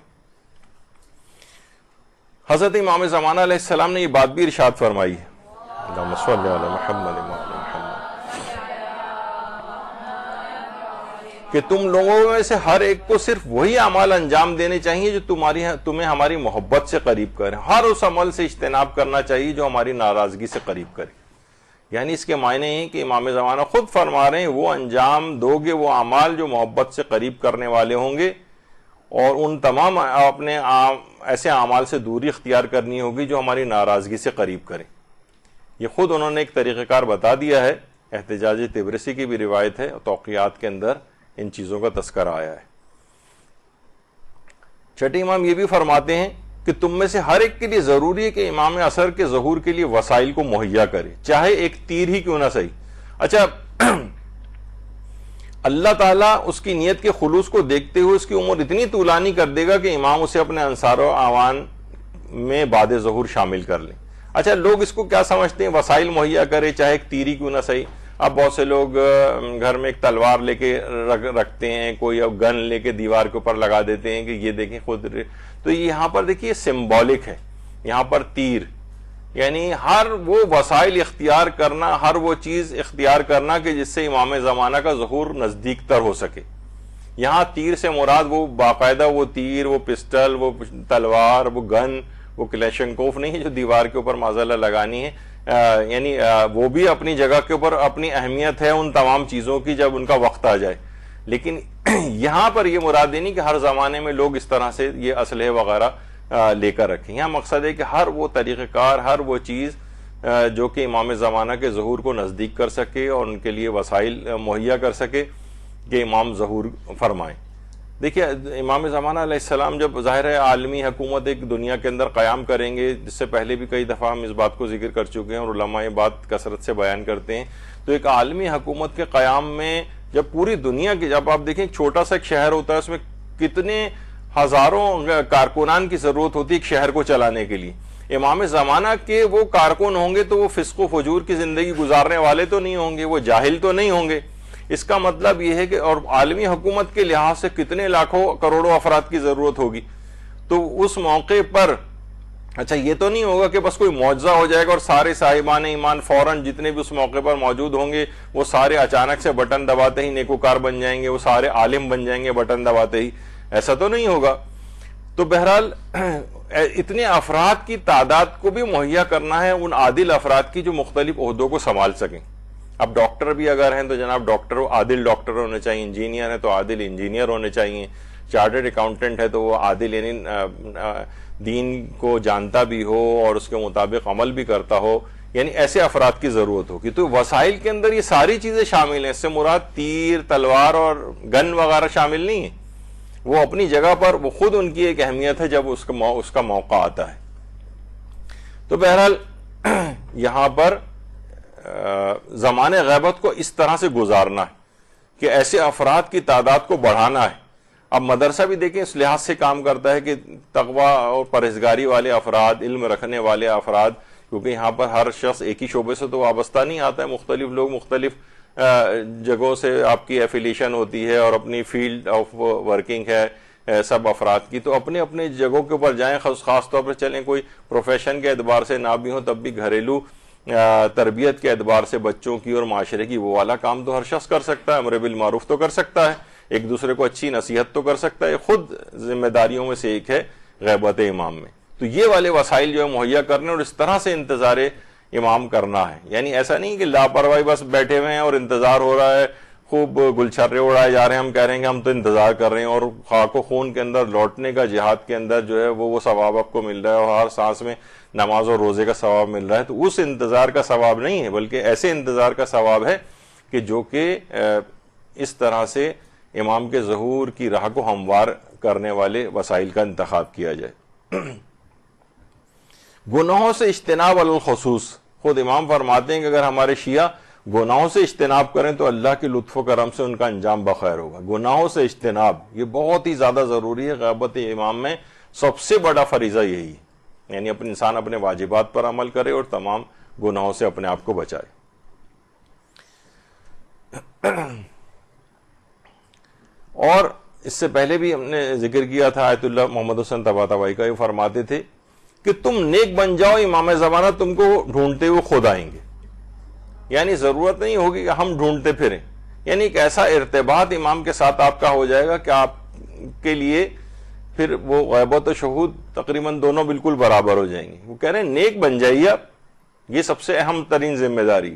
A: حضرت امام زمانہ علیہ السلام نے یہ بات بھی ارشاد فرمائی ہے، اللہم صلی علی محمد کہ تم لوگوں میں سے ہر ایک کو صرف وہی اعمال انجام دینے چاہیے جو تمہیں ہماری محبت سے قریب کرے، ہر اس عمل سے اجتناب کرنا چاہیے جو ہماری ناراضگی سے قریب کرے. یعنی اس کے معنی ہیں کہ امام زمانہ خود فرما رہے ہیں وہ انجام دو گے وہ اعمال جو محبت سے قریب کرنے والے ہوں گے، اور ان تمام اپنے ایسے اعمال سے دوری اختیار کرنی ہوگی جو ہماری ناراضگی سے قریب کریں. یہ خود انہوں نے ایک طریقہ کار بتا دیا ہے. احتجاج طبرسی کی بھی روایت ہے، توقیات کے اندر ان چیزوں کا تذکرہ آیا ہے. چھٹے امام یہ بھی فرماتے ہیں کہ تم میں سے ہر ایک کے لیے ضروری ہے کہ امام عصر کے ظہور کے لیے وسائل کو مہیا کرے، چاہے ایک تیر ہی کیوں نہ صحیح. اچھا، اللہ تعالیٰ اس کی نیت کے خلوص کو دیکھتے ہوئے اس کی عمر اتنی طولانی کر دے گا کہ امام اسے اپنے انصار و اعوان میں بعد ظہور شامل کر لیں. اچھا، لوگ اس کو کیا سمجھتے ہیں؟ وسائل مہیا کرے چاہے ایک تیر ہی کیوں نہ صحیح. اب بہت سے لوگ گھر میں ایک تلوار لے کے رکھتے ہیں، کوئی اب گن لے کے دیوار کے اوپر لگا دیتے ہیں کہ یہ دیکھیں خود. تو یہاں پر دیکھیے سمبولک ہے، یہاں پر تیر یعنی ہر وہ وسائل اختیار کرنا، ہر وہ چیز اختیار کرنا کہ جس سے امام زمانہ کا ظہور نزدیک تر ہو سکے. یہاں تیر سے مراد وہ باقاعدہ وہ تیر، وہ پسٹل، وہ تلوار، وہ گن، وہ کلیشنکوف نہیں ہے جو دیوار کے اوپر معاذاللہ لگانی ہے. یعنی وہ بھی اپنی جگہ کے اوپر اپنی اہمیت ہے ان تمام چیزوں کی جب ان کا وقت آ جائے، لیکن یہاں پر یہ مراد نہیں کہ ہر زمانے میں لوگ اس طرح سے یہ اسلحے وغیرہ لے کر رکھیں. یہاں مقصد ہے کہ ہر وہ طریقہ کار، ہر وہ چیز جو کہ امام زمانہ کے ظہور کو نزدیک کر سکے اور ان کے لیے وسائل مہیا کر سکے کہ امام ظہور فرمائیں. دیکھیے امام زمانہ علیہ السلام جب ظاہر ہے عالمی حکومت ایک دنیا کے اندر قیام کریں گے، جس سے پہلے بھی کئی دفعہ ہم اس بات کو ذکر کر چکے ہیں اور علماء یہ بات کثرت سے بیان کرتے ہیں. تو ایک عالمی حکومت کے قیام میں جب پوری دنیا کی، جب آپ دیکھیں چھوٹا سا ایک شہر ہوتا ہے، اس میں کتنے ہزاروں کارکنان کی ضرورت ہوتی ہے ایک شہر کو چلانے کے لیے. امام زمانہ کے وہ کارکن ہوں گے تو وہ فسق و فجور کی زندگی گزارنے والے تو نہیں ہوں گے، وہ جاہل تو نہیں ہوں گے. اس کا مطلب یہ ہے کہ اور عالمی حکومت کے لحاظ سے کتنے لاکھوں کروڑوں افراد کی ضرورت ہوگی. تو اس موقع پر اچھا یہ تو نہیں ہوگا کہ بس کوئی معجزہ ہو جائے گا اور سارے صاحبان ایمان فوراً جتنے بھی اس موقع پر موجود ہوں گے وہ سارے اچانک سے بٹن دباتے ہی نیکوکار بن جائیں گے، وہ سارے عالم بن جائیں گے بٹن دباتے ہی. ایسا تو نہیں ہوگا. تو بہرحال اتنے افراد کی تعداد کو بھی مہیا کرنا ہے، ان عادل افراد کی جو مختلف عہدوں کو سنبھال سکیں. اب ڈاکٹر بھی اگر ہیں تو جناب ڈاکٹر عادل ڈاکٹر ہونے چاہیے، انجینئر ہے تو عادل انجینئر ہونے چاہیے، چارٹرڈ اکاؤنٹنٹ ہے تو وہ عادل یعنی دین کو جانتا بھی ہو اور اس کے مطابق عمل بھی کرتا ہو، یعنی ایسے افراد کی ضرورت ہوگی. تو وسائل کے اندر یہ ساری چیزیں شامل ہیں. اس سے مراد تیر، تلوار اور گن وغیرہ شامل نہیں ہیں. وہ اپنی جگہ پر وہ خود ان کی ایک اہمیت ہے جب اس کا موقع آتا ہے. تو بہرحال یہاں پر زمان غیبت کو اس طرح سے گزارنا ہے کہ ایسے افراد کی تعداد کو بڑھانا ہے. اب مدرسہ بھی دیکھیں اس لحاظ سے کام کرتا ہے کہ تقوی اور پرہیزگاری والے افراد، علم رکھنے والے افراد، کیونکہ یہاں پر ہر شخص ایک ہی شعبے سے تو وابستہ نہیں آتا ہے، مختلف لوگ مختلف جگہوں سے آپ کی ایفیلیشن ہوتی ہے اور اپنی فیلڈ آف ورکنگ ہے. سب افراد کی، تو اپنے اپنے جگہوں کے اوپر جائیں، خاص طور پر چلیں کوئی پروفیشن کے اعتبار سے نہ بھی ہوں تب بھی گھریلو تربیت کے اعتبار سے بچوں کی اور معاشرے کی وہ والا کام تو ہر شخص کر سکتا ہے، امر بالمعروف تو کر سکتا ہے، ایک دوسرے کو اچھی نصیحت تو کر سکتا ہے، خود ذمہ داریوں میں سے ایک ہے غیبت امام میں۔ تو یہ والے وسائل جو ہے مہیا کرنے اور اس طرح سے انتظار امام کرنا ہے، یعنی ایسا نہیں کہ لاپرواہی بس بیٹھے ہوئے ہیں اور انتظار ہو رہا ہے، خوب گلچھرے اڑائے جا رہے ہیں، ہم کہہ رہے ہیں کہ ہم تو انتظار کر رہے ہیں اور خاک و خون کے اندر لوٹنے کا جہاد کے اندر جو ہے وہ ثواب آپ کو مل رہا ہے اور ہر سانس میں نماز اور روزے کا ثواب مل رہا ہے، تو اس انتظار کا ثواب نہیں ہے، بلکہ ایسے انتظار کا ثواب ہے کہ جو کہ اس طرح سے امام کے ظہور کی راہ کو ہموار کرنے والے وسائل کا انتخاب کیا جائے۔ گناہوں سے اجتناب علی الخصوص، خود امام فرماتے ہیں کہ اگر ہمارے شیعہ گناہوں سے اجتناب کریں تو اللہ کے لطف و کرم سے ان کا انجام بخیر ہوگا۔ گناہوں سے اجتناب یہ بہت ہی زیادہ ضروری ہے، غیبت امام میں سب سے بڑا فریضہ یہی ہے، یعنی انسان اپنے واجبات پر عمل کرے اور تمام گناہوں سے اپنے آپ کو بچائے۔ اور اس سے پہلے بھی ہم نے ذکر کیا تھا آیت اللہ محمد حسین طباطبائی کا، یہ فرماتے تھے کہ تم نیک بن جاؤ، امام زمانہ تم کو ڈھونڈتے ہوئے خود آئیں گے، یعنی ضرورت نہیں ہوگی کہ ہم ڈھونڈتے پھریں، یعنی ایک ایسا ارتباط امام کے ساتھ آپ کا ہو جائے گا کہ آپ کے لیے پھر وہ غیبت و شہود تقریباً دونوں بالکل برابر ہو جائیں گے۔ وہ کہہ رہے ہیں نیک بن جائیے آپ، یہ سب سے اہم ترین ذمہ داری،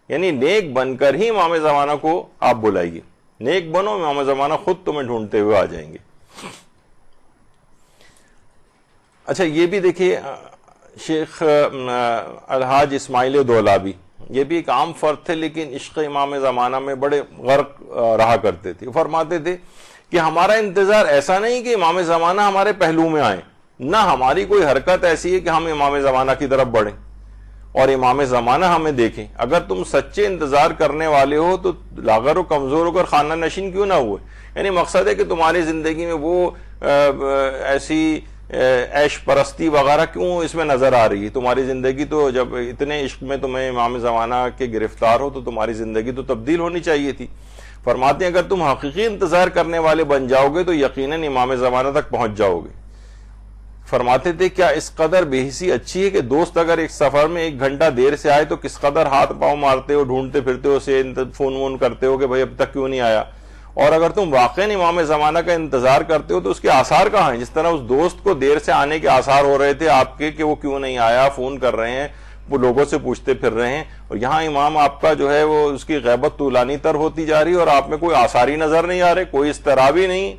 A: یعنی نیک بن کر ہی امام زمانہ کو آپ بلائیے، نیک بنو، امام زمانہ خود تمہیں ڈھونڈتے ہوئے آ جائیں گے۔ اچھا یہ بھی دیکھیے شیخ الحاج اسماعیل دولابی، یہ بھی ایک عام فرد تھے لیکن عشق امام زمانہ میں بڑے غرق رہا کرتے تھے۔ فرماتے تھے کہ ہمارا انتظار ایسا نہیں کہ امام زمانہ ہمارے پہلو میں آئیں، نہ ہماری کوئی حرکت ایسی ہے کہ ہم امام زمانہ کی طرف بڑھیں اور امام زمانہ ہمیں دیکھیں۔ اگر تم سچے انتظار کرنے والے ہو تو لاغر و کمزور ہو کر خانہ نشین کیوں نہ ہوئے، یعنی مقصد ہے کہ تمہاری زندگی میں وہ ایسی عیش پرستی وغیرہ کیوں اس میں نظر آ رہی ہے؟ تمہاری زندگی تو جب اتنے عشق میں تمہیں امام زمانہ کے گرفتار ہو تو تمہاری زندگی تو تبدیل ہونی چاہیے تھی۔ فرماتے ہیں اگر تم حقیقی انتظار کرنے والے بن جاؤ گے تو یقیناً امام زمانہ تک پہنچ جاؤ گے۔ فرماتے تھے کیا اس قدر بے حسی اچھی ہے کہ دوست اگر ایک سفر میں 1 گھنٹہ دیر سے آئے تو کس قدر ہاتھ پاؤں مارتے ہو، ڈھونڈتے پھرتے ہو، اسے فون وون کرتے ہو کہ بھائی اب تک کیوں نہیں آیا، اور اگر تم واقعی امام زمانہ کا انتظار کرتے ہو تو اس کے آثار کہاں ہیں؟ جس طرح اس دوست کو دیر سے آنے کے آثار ہو رہے تھے آپ کے کہ وہ کیوں نہیں آیا، فون کر رہے ہیں، وہ لوگوں سے پوچھتے پھر رہے ہیں، اور یہاں امام آپ کا جو ہے وہ اس کی غیبت طولانی تر ہوتی جا رہی ہے اور آپ میں کوئی آثار ہی نظر نہیں آ رہے، کوئی اضطراب ہی نہیں۔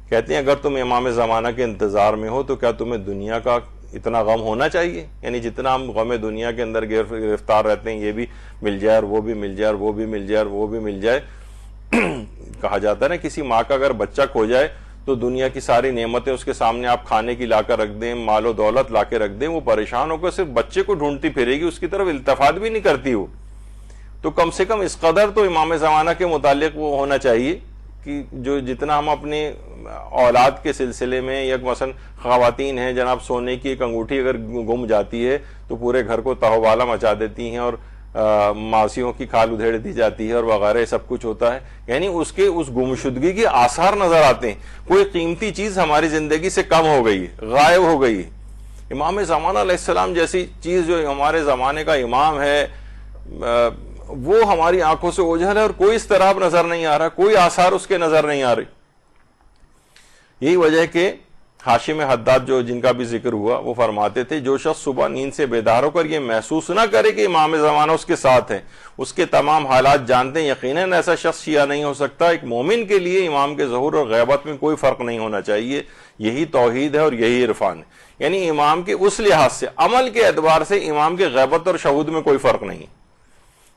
A: کہتے ہیں اگر تم امام زمانہ کے انتظار میں ہو تو کیا تمہیں دنیا کا اتنا غم ہونا چاہیے؟ یعنی جتنا ہم غم دنیا کے اندر گرفتار رہتے ہیں، یہ بھی مل جائے اور وہ بھی مل جائے اور وہ بھی مل جائے اور وہ بھی مل جائے۔ کہا جاتا ہے نا کسی ماں کا اگر بچہ کھو جائے تو دنیا کی ساری نعمتیں اس کے سامنے آپ کھانے کی لا کر رکھ دیں، مال و دولت لا کے رکھ دیں، وہ پریشان ہو کر صرف بچے کو ڈھونڈتی پھرے گی، اس کی طرف التفات بھی نہیں کرتی وہ۔ تو کم سے کم اس قدر تو امام زمانہ کے متعلق وہ ہونا چاہیے کہ جو جتنا ہم اپنے اولاد کے سلسلے میں، یا مثلا خواتین ہیں جناب، سونے کی ایک انگوٹھی اگر گم جاتی ہے تو پورے گھر کو تہوالا مچا دیتی ہیں اور ماسیوں کی کھال ادھیڑ دی جاتی ہے اور وغیرہ سب کچھ ہوتا ہے، یعنی اس کے اس گمشدگی کے آثار نظر آتے ہیں، کوئی قیمتی چیز ہماری زندگی سے کم ہو گئی ہے، غائب ہو گئی ہے۔ امام زمانہ علیہ السلام جیسی چیز جو ہمارے زمانے کا امام ہے وہ ہماری آنکھوں سے اوجھل ہے اور کوئی اضطراب نظر نہیں آ رہا، کوئی آثار اس کے نظر نہیں آ رہے۔ یہی وجہ ہے کہ ہاشم حداد جو جن کا بھی ذکر ہوا وہ فرماتے تھے جو شخص صبح نیند سے بیدار ہو کر یہ محسوس نہ کرے کہ امام زمانہ اس کے ساتھ ہیں، اس کے تمام حالات جانتے ہیں، یقیناً ایسا شخص شیعہ نہیں ہو سکتا۔ ایک مومن کے لیے امام کے ظہور اور غیبت میں کوئی فرق نہیں ہونا چاہیے، یہی توحید ہے اور یہی عرفان ہے۔ یعنی امام کے اس لحاظ سے، عمل کے اعتبار سے امام کے غیبت اور شہود میں کوئی فرق نہیں،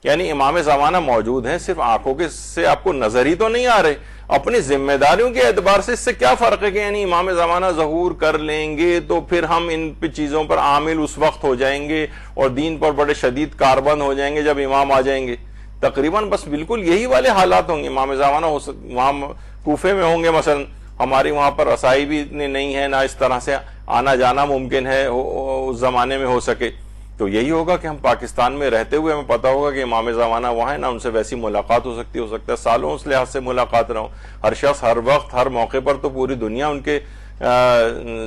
A: یعنی امام زمانہ موجود ہیں، صرف آنکھوں کے سے آپ کو نظر ہی تو نہیں آ رہے، اپنی ذمہ داریوں کے اعتبار سے اس سے کیا فرق ہے کہ یعنی امام زمانہ ظہور کر لیں گے تو پھر ہم ان چیزوں پر عامل اس وقت ہو جائیں گے اور دین پر بڑے شدید کاربند ہو جائیں گے جب امام آ جائیں گے۔ تقریباً بس بالکل یہی والے حالات ہوں گے۔ امام زمانہ وہاں کوفے میں ہوں گے مثلا، ہماری وہاں پر رسائی بھی اتنی نہیں ہے، نہ اس طرح سے آنا جانا ممکن ہے اس زمانے میں ہو سکے، تو یہی ہوگا کہ ہم پاکستان میں رہتے ہوئے ہمیں پتا ہوگا کہ امام زمانہ وہاں ہے نا، ان سے ویسی ملاقات ہو سکتا ہے سالوں اس لحاظ سے ملاقات نہ ہو. ہر شخص ہر وقت ہر موقع پر تو پوری دنیا ان کے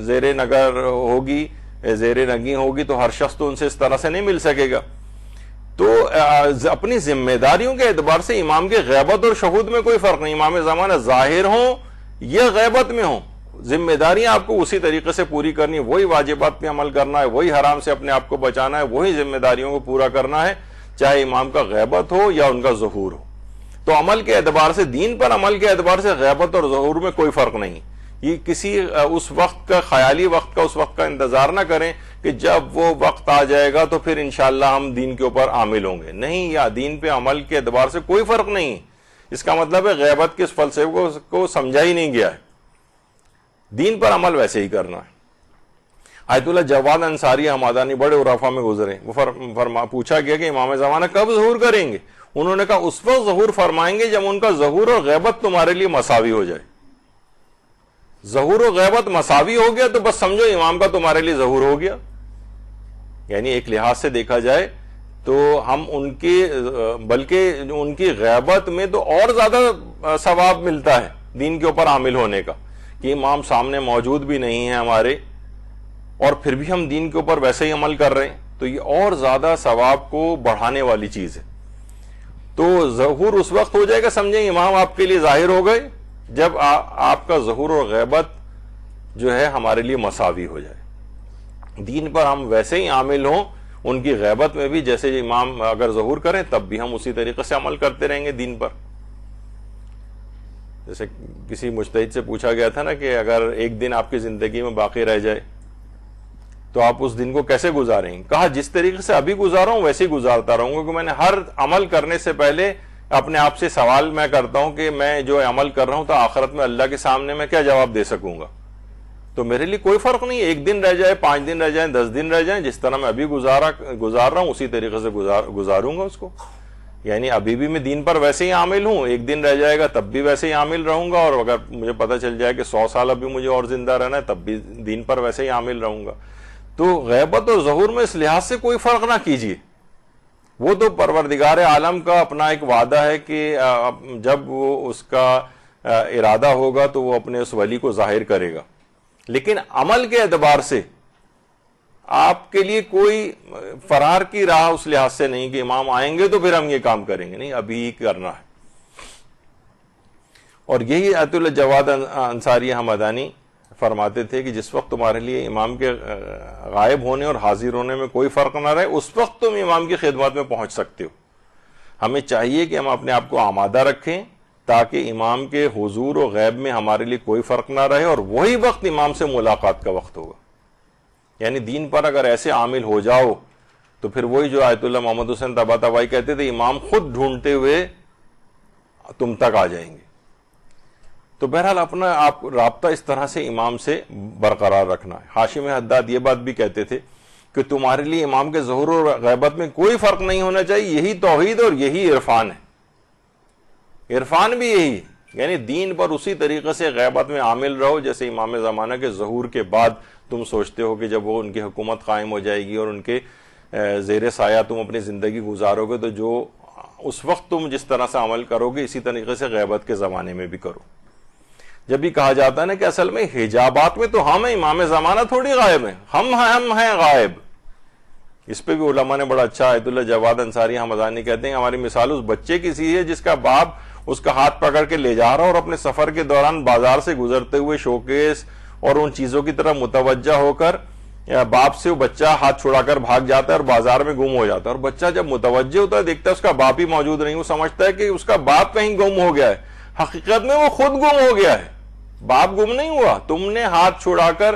A: زیر نگر ہوگی، زیر نگی ہوگی، تو ہر شخص تو ان سے اس طرح سے نہیں مل سکے گا. تو اپنی ذمہ داریوں کے اعتبار سے امام کے غیبت اور شہود میں کوئی فرق نہیں. امام زمانہ ظاہر ہوں یا غیبت میں ہوں، ذمہ داریاں آپ کو اسی طریقے سے پوری کرنی ہے، وہی واجبات پہ عمل کرنا ہے، وہی حرام سے اپنے آپ کو بچانا ہے، وہی ذمہ داریوں کو پورا کرنا ہے، چاہے امام کا غیبت ہو یا ان کا ظہور ہو. تو عمل کے اعتبار سے، دین پر عمل کے اعتبار سے غیبت اور ظہور میں کوئی فرق نہیں. یہ کسی اس وقت کا خیالی وقت کا، اس وقت کا انتظار نہ کریں کہ جب وہ وقت آ جائے گا تو پھر انشاءاللہ ہم دین کے اوپر عامل ہوں گے. نہیں، یا دین پہ عمل کے اعتبار سے کوئی فرق نہیں. اس کا مطلب ہے غیبت کے اس فلسفے کو سمجھا ہی نہیں گیا ہے. دین پر عمل ویسے ہی کرنا ہے. آیت اللہ جواد انصاری ہمدانی بڑے عرفا میں گزرے، وہ پوچھا گیا کہ امام زمانہ کب ظہور کریں گے؟ انہوں نے کہا اس وقت ظہور فرمائیں گے جب ان کا ظہور اور غیبت تمہارے لیے مساوی ہو جائے. ظہور و غیبت مساوی ہو گیا تو بس سمجھو امام کا تمہارے لیے ظہور ہو گیا. یعنی ایک لحاظ سے دیکھا جائے تو ہم ان کی، بلکہ ان کی غیبت میں تو اور زیادہ ثواب ملتا ہے دین کے اوپر عامل ہونے کا، کہ امام سامنے موجود بھی نہیں ہیں ہمارے اور پھر بھی ہم دین کے اوپر ویسے ہی عمل کر رہے ہیں، تو یہ اور زیادہ ثواب کو بڑھانے والی چیز ہے. تو ظہور اس وقت ہو جائے گا، سمجھیں امام آپ کے لیے ظاہر ہو گئے جب آپ کا ظہور اور غیبت جو ہے ہمارے لیے مساوی ہو جائے. دین پر ہم ویسے ہی عامل ہوں، ان کی غیبت میں بھی جیسے امام اگر ظہور کریں تب بھی ہم اسی طریقے سے عمل کرتے رہیں گے دین پر. جیسے کسی مجتہد سے پوچھا گیا تھا نا کہ اگر ایک دن آپ کی زندگی میں باقی رہ جائے تو آپ اس دن کو کیسے گزاریں گے؟ کہا جس طریقے سے ابھی گزارا ہوں ویسے ہی گزارتا رہوں گا، کہ میں نے ہر عمل کرنے سے پہلے اپنے آپ سے سوال میں کرتا ہوں کہ میں جو عمل کر رہا ہوں تو آخرت میں اللہ کے سامنے میں کیا جواب دے سکوں گا. تو میرے لیے کوئی فرق نہیں، ایک دن رہ جائے، 5 دن رہ جائیں، 10 دن رہ جائیں، جس طرح میں ابھی گزار رہا ہوں اسی طریقے سے گزاروں گا اس کو. یعنی ابھی بھی میں دین پر ویسے ہی عامل ہوں، ایک دن رہ جائے گا تب بھی ویسے ہی عامل رہوں گا، اور اگر مجھے پتہ چل جائے کہ 100 سال ابھی مجھے اور زندہ رہنا ہے تب بھی دین پر ویسے ہی عامل رہوں گا. تو غیبت اور ظہور میں اس لحاظ سے کوئی فرق نہ کیجیے. وہ تو پروردگار عالم کا اپنا ایک وعدہ ہے کہ جب وہ اس کا ارادہ ہوگا تو وہ اپنے اس ولی کو ظاہر کرے گا. لیکن عمل کے اعتبار سے آپ کے لیے کوئی فرار کی راہ اس لحاظ سے نہیں کہ امام آئیں گے تو پھر ہم یہ کام کریں گے، نہیں، ابھی ہی کرنا ہے. اور یہی آیت اللہ جواد انصاری ہمدانی فرماتے تھے کہ جس وقت تمہارے لیے امام کے غائب ہونے اور حاضر ہونے میں کوئی فرق نہ رہے، اس وقت تم امام کی خدمت میں پہنچ سکتے ہو. ہمیں چاہیے کہ ہم اپنے آپ کو آمادہ رکھیں تاکہ امام کے حضور و غیب میں ہمارے لیے کوئی فرق نہ رہے، اور وہی وقت امام سے ملاقات کا وقت ہوگا. یعنی دین پر اگر ایسے عامل ہو جاؤ تو پھر وہی جو آیت اللہ محمد حسین طباطبائی کہتے تھے، امام خود ڈھونڈتے ہوئے تم تک آ جائیں گے. تو بہرحال اپنا آپ رابطہ اس طرح سے امام سے برقرار رکھنا ہے. حاشم حداد یہ بات بھی کہتے تھے کہ تمہارے لیے امام کے ظہور اور غیبت میں کوئی فرق نہیں ہونا چاہیے، یہی توحید اور یہی عرفان ہے. عرفان بھی یہی، یعنی دین پر اسی طریقے سے غیبت میں عامل رہو جیسے امام زمانہ کے ظہور کے بعد تم سوچتے ہو کہ جب وہ ان کی حکومت قائم ہو جائے گی اور ان کے زیر سایہ تم اپنی زندگی گزارو گے تو جو اس وقت تم جس طرح سے عمل کرو گے اسی طریقے سے غیبت کے زمانے میں بھی کرو. جب بھی کہا جاتا ہے نا کہ اصل میں حجابات میں تو ہم ہیں، امام زمانہ تھوڑی غائب ہیں، ہم ہیں غائب. اس پہ بھی علماء نے بڑا اچھا، آیت اللہ جواد انصاری ہمدانی کہتے ہیں ہماری مثال اس بچے کی سی ہے جس کا باپ اس کا ہاتھ پکڑ کے لے جا رہا اور اپنے سفر کے دوران بازار سے گزرتے ہوئے شوکیس اور ان چیزوں کی طرف متوجہ ہو کر باپ سے وہ بچہ ہاتھ چھڑا کر بھاگ جاتا ہے اور بازار میں گم ہو جاتا ہے. اور بچہ جب متوجہ ہوتا ہے دیکھتا ہے اس کا باپ ہی موجود نہیں، وہ سمجھتا ہے کہ اس کا باپ کہیں گم ہو گیا ہے. حقیقت میں وہ خود گم ہو گیا ہے، باپ گم نہیں ہوا. تم نے ہاتھ چھڑا کر،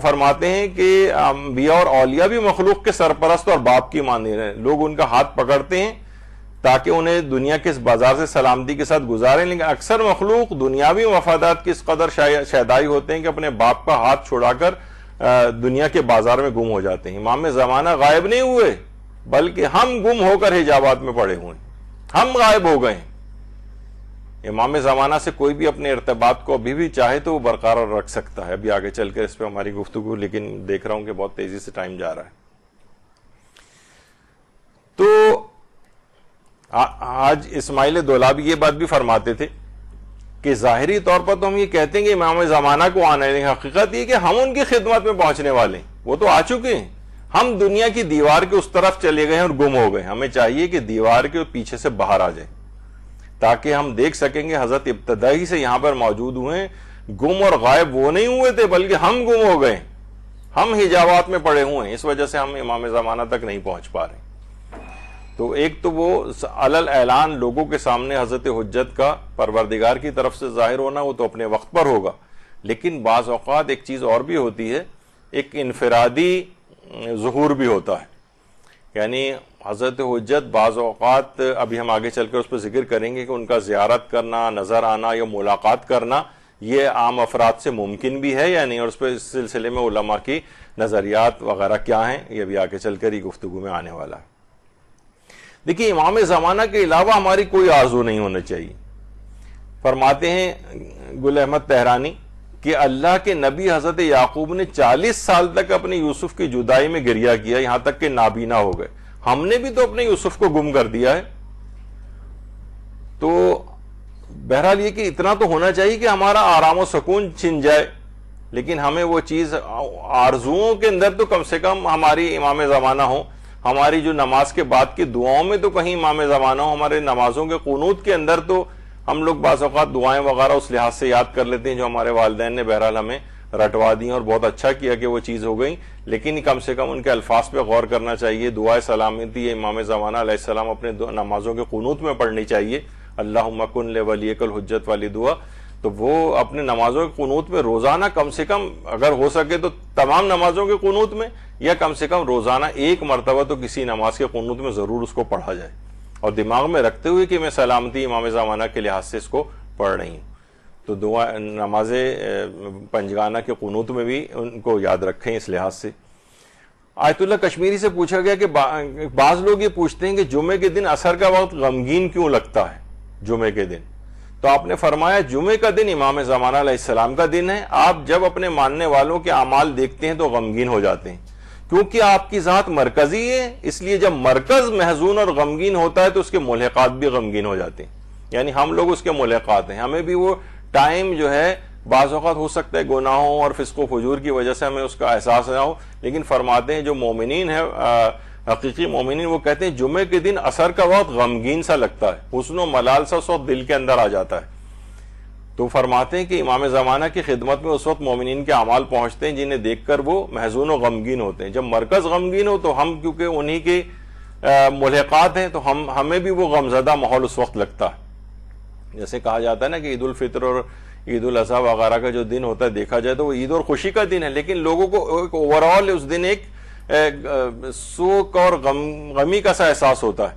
A: فرماتے ہیں کہ انبیاء اور اولیاء بھی مخلوق کے سرپرست اور باپ کی مانند ہیں. لوگ ان کا ہاتھ پکڑتے ہیں تاکہ انہیں دنیا کے اس بازار سے سلامتی کے ساتھ گزاریں، لیکن اکثر مخلوق دنیاوی مفادات کی اس قدر شیدائی ہوتے ہیں کہ اپنے باپ کا ہاتھ چھڑا کر دنیا کے بازار میں گم ہو جاتے ہیں. امام زمانہ غائب نہیں ہوئے بلکہ ہم گم ہو کر حجابات میں پڑے ہوئے ہیں، ہم غائب ہو گئے ہیں. امام زمانہ سے کوئی بھی اپنے ارتباط کو ابھی بھی چاہے تو وہ برقرار رکھ سکتا ہے. ابھی آگے چل کر اس پہ ہماری گفتگو، لیکن دیکھ رہا ہوں کہ بہت تیزی سے ٹائم جا رہا ہے. حاج اسماعیل دولابی یہ بات بھی فرماتے تھے کہ ظاہری طور پر تو ہم یہ کہتے ہیں کہ امام زمانہ کو آنا ہے، لیکن حقیقت یہ کہ ہم ان کی خدمت میں پہنچنے والے ہیں، وہ تو آ چکے ہیں، ہم دنیا کی دیوار کے اس طرف چلے گئے ہیں اور گم ہو گئے. ہمیں چاہیے کہ دیوار کے پیچھے سے باہر آ جائیں تاکہ ہم دیکھ سکیں گے حضرت ابتدائی سے یہاں پر موجود ہوئے ہیں. گم اور غائب وہ نہیں ہوئے تھے بلکہ ہم گم ہو گئے، ہم حجابات میں پڑے ہوئے ہیں، اس وجہ سے ہم امام زمانہ تک نہیں پہنچ پا رہے. تو ایک تو وہ علل اعلان لوگوں کے سامنے حضرت حجت کا پروردگار کی طرف سے ظاہر ہونا، وہ تو اپنے وقت پر ہوگا. لیکن بعض اوقات ایک چیز اور بھی ہوتی ہے، ایک انفرادی ظہور بھی ہوتا ہے. یعنی حضرت حجت بعض اوقات، ابھی ہم آگے چل کر اس پہ ذکر کریں گے کہ ان کا زیارت کرنا، نظر آنا یا ملاقات کرنا یہ عام افراد سے ممکن بھی ہے یا نہیں، اور اس پہ اس سلسلے میں علماء کی نظریات وغیرہ کیا ہیں یہ بھی آگے چل کر ہی گفتگو میں آنے والا ہے. دیکھیے امام زمانہ کے علاوہ ہماری کوئی آرزو نہیں ہونا چاہیے. فرماتے ہیں گل احمد تہرانی کہ اللہ کے نبی حضرت یعقوب نے 40 سال تک اپنے یوسف کی جدائی میں گریہ کیا، یہاں تک کہ نابینا ہو گئے. ہم نے بھی تو اپنے یوسف کو گم کر دیا ہے. تو بہرحال یہ کہ اتنا تو ہونا چاہیے کہ ہمارا آرام و سکون چھن جائے، لیکن ہمیں وہ چیز آرزوؤں کے اندر تو کم سے کم ہماری امام زمانہ ہو. ہماری جو نماز کے بعد کی دعاؤں میں تو کہیں امام زمانہ ہو. ہمارے نمازوں کے قنوت کے اندر تو ہم لوگ بعض اوقات دعائیں وغیرہ اس لحاظ سے یاد کر لیتے ہیں جو ہمارے والدین نے بہرحال ہمیں رٹوا دی اور بہت اچھا کیا کہ وہ چیز ہو گئی، لیکن کم سے کم ان کے الفاظ پہ غور کرنا چاہیے. دعائے سلامتی امام زمانہ علیہ السلام اپنے نمازوں کے قنوت میں پڑھنی چاہیے. اللہم کن لولیک الحجت والی دعا، تو وہ اپنے نمازوں کے قنوت میں روزانہ کم سے کم اگر ہو سکے تو تمام نمازوں کے قنوت میں یا کم سے کم روزانہ ایک مرتبہ تو کسی نماز کے قنوت میں ضرور اس کو پڑھا جائے، اور دماغ میں رکھتے ہوئے کہ میں سلامتی امام زمانہ کے لحاظ سے اس کو پڑھ رہی ہوں. تو دعا نماز پنجگانہ کے قنوت میں بھی ان کو یاد رکھیں اس لحاظ سے. آیت اللہ کشمیری سے پوچھا گیا کہ بعض لوگ یہ پوچھتے ہیں کہ جمعے کے دن عصر کا وقت غمگین کیوں لگتا ہے جمعے کے دن؟ تو آپ نے فرمایا جمعے کا دن امام زمانہ علیہ السلام کا دن ہے. آپ جب اپنے ماننے والوں کے اعمال دیکھتے ہیں تو غمگین ہو جاتے ہیں، کیونکہ آپ کی ذات مرکزی ہے. اس لیے جب مرکز محزون اور غمگین ہوتا ہے تو اس کے ملحقات بھی غمگین ہو جاتے ہیں. یعنی ہم لوگ اس کے ملحقات ہیں، ہمیں بھی وہ ٹائم جو ہے بعض اوقات ہو سکتا ہے گناہوں اور فسق و فجور کی وجہ سے ہمیں اس کا احساس نہ ہو، لیکن فرماتے ہیں جو مومنین ہیں حقیقی مومنین وہ کہتے ہیں جمعے کے دن عصر کا وقت غمگین سا لگتا ہے، حسن و ملال سا اس وقت دل کے اندر آ جاتا ہے. تو فرماتے ہیں کہ امام زمانہ کی خدمت میں اس وقت مومنین کے اعمال پہنچتے ہیں جنہیں دیکھ کر وہ محزون و غمگین ہوتے ہیں. جب مرکز غمگین ہو تو ہم کیونکہ انہی کے ملحقات ہیں تو ہمیں بھی وہ غمزدہ ماحول اس وقت لگتا ہے. جیسے کہا جاتا ہے نا کہ عید الفطر اور عید الاضحیٰ وغیرہ کا جو دن ہوتا ہے دیکھا جائے تو وہ عید اور خوشی کا دن ہے، لیکن لوگوں کو ایک اوور آل اس دن ایک سوک اور غمی کا سا احساس ہوتا ہے.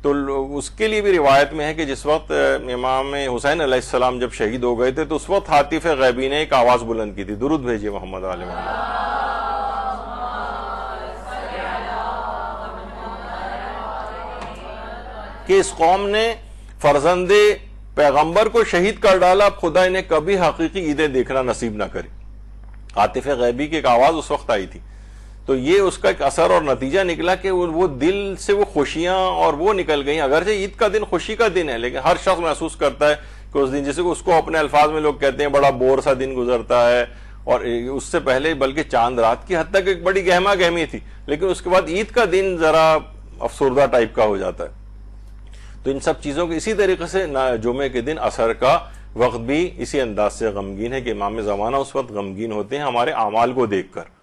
A: تو اس کے لیے بھی روایت میں ہے کہ جس وقت امام حسین علیہ السلام جب شہید ہو گئے تھے تو اس وقت ہاتف غیبی نے ایک آواز بلند کی تھی، درود بھیجیے محمد علیہ محمد، کہ اس قوم نے فرزند پیغمبر کو شہید کر ڈالا، اب خدا انہیں کبھی حقیقی عیدیں دیکھنا نصیب نہ کرے. ہاتف غیبی کی ایک آواز اس وقت آئی تھی. تو یہ اس کا ایک اثر اور نتیجہ نکلا کہ وہ دل سے وہ خوشیاں اور وہ نکل گئیں. اگرچہ عید کا دن خوشی کا دن ہے لیکن ہر شخص محسوس کرتا ہے کہ اس دن، جیسے اس کو اپنے الفاظ میں لوگ کہتے ہیں بڑا بور سا دن گزرتا ہے، اور اس سے پہلے بلکہ چاند رات کی حد تک ایک بڑی گہما گہمی تھی، لیکن اس کے بعد عید کا دن ذرا افسردہ ٹائپ کا ہو جاتا ہے. تو ان سب چیزوں کے اسی طریقے سے جمعے کے دن عصر کا وقت بھی اسی انداز سے غمگین ہے کہ امام زمانہ اس وقت غمگین ہوتے ہیں ہمارے اعمال کو دیکھ کر.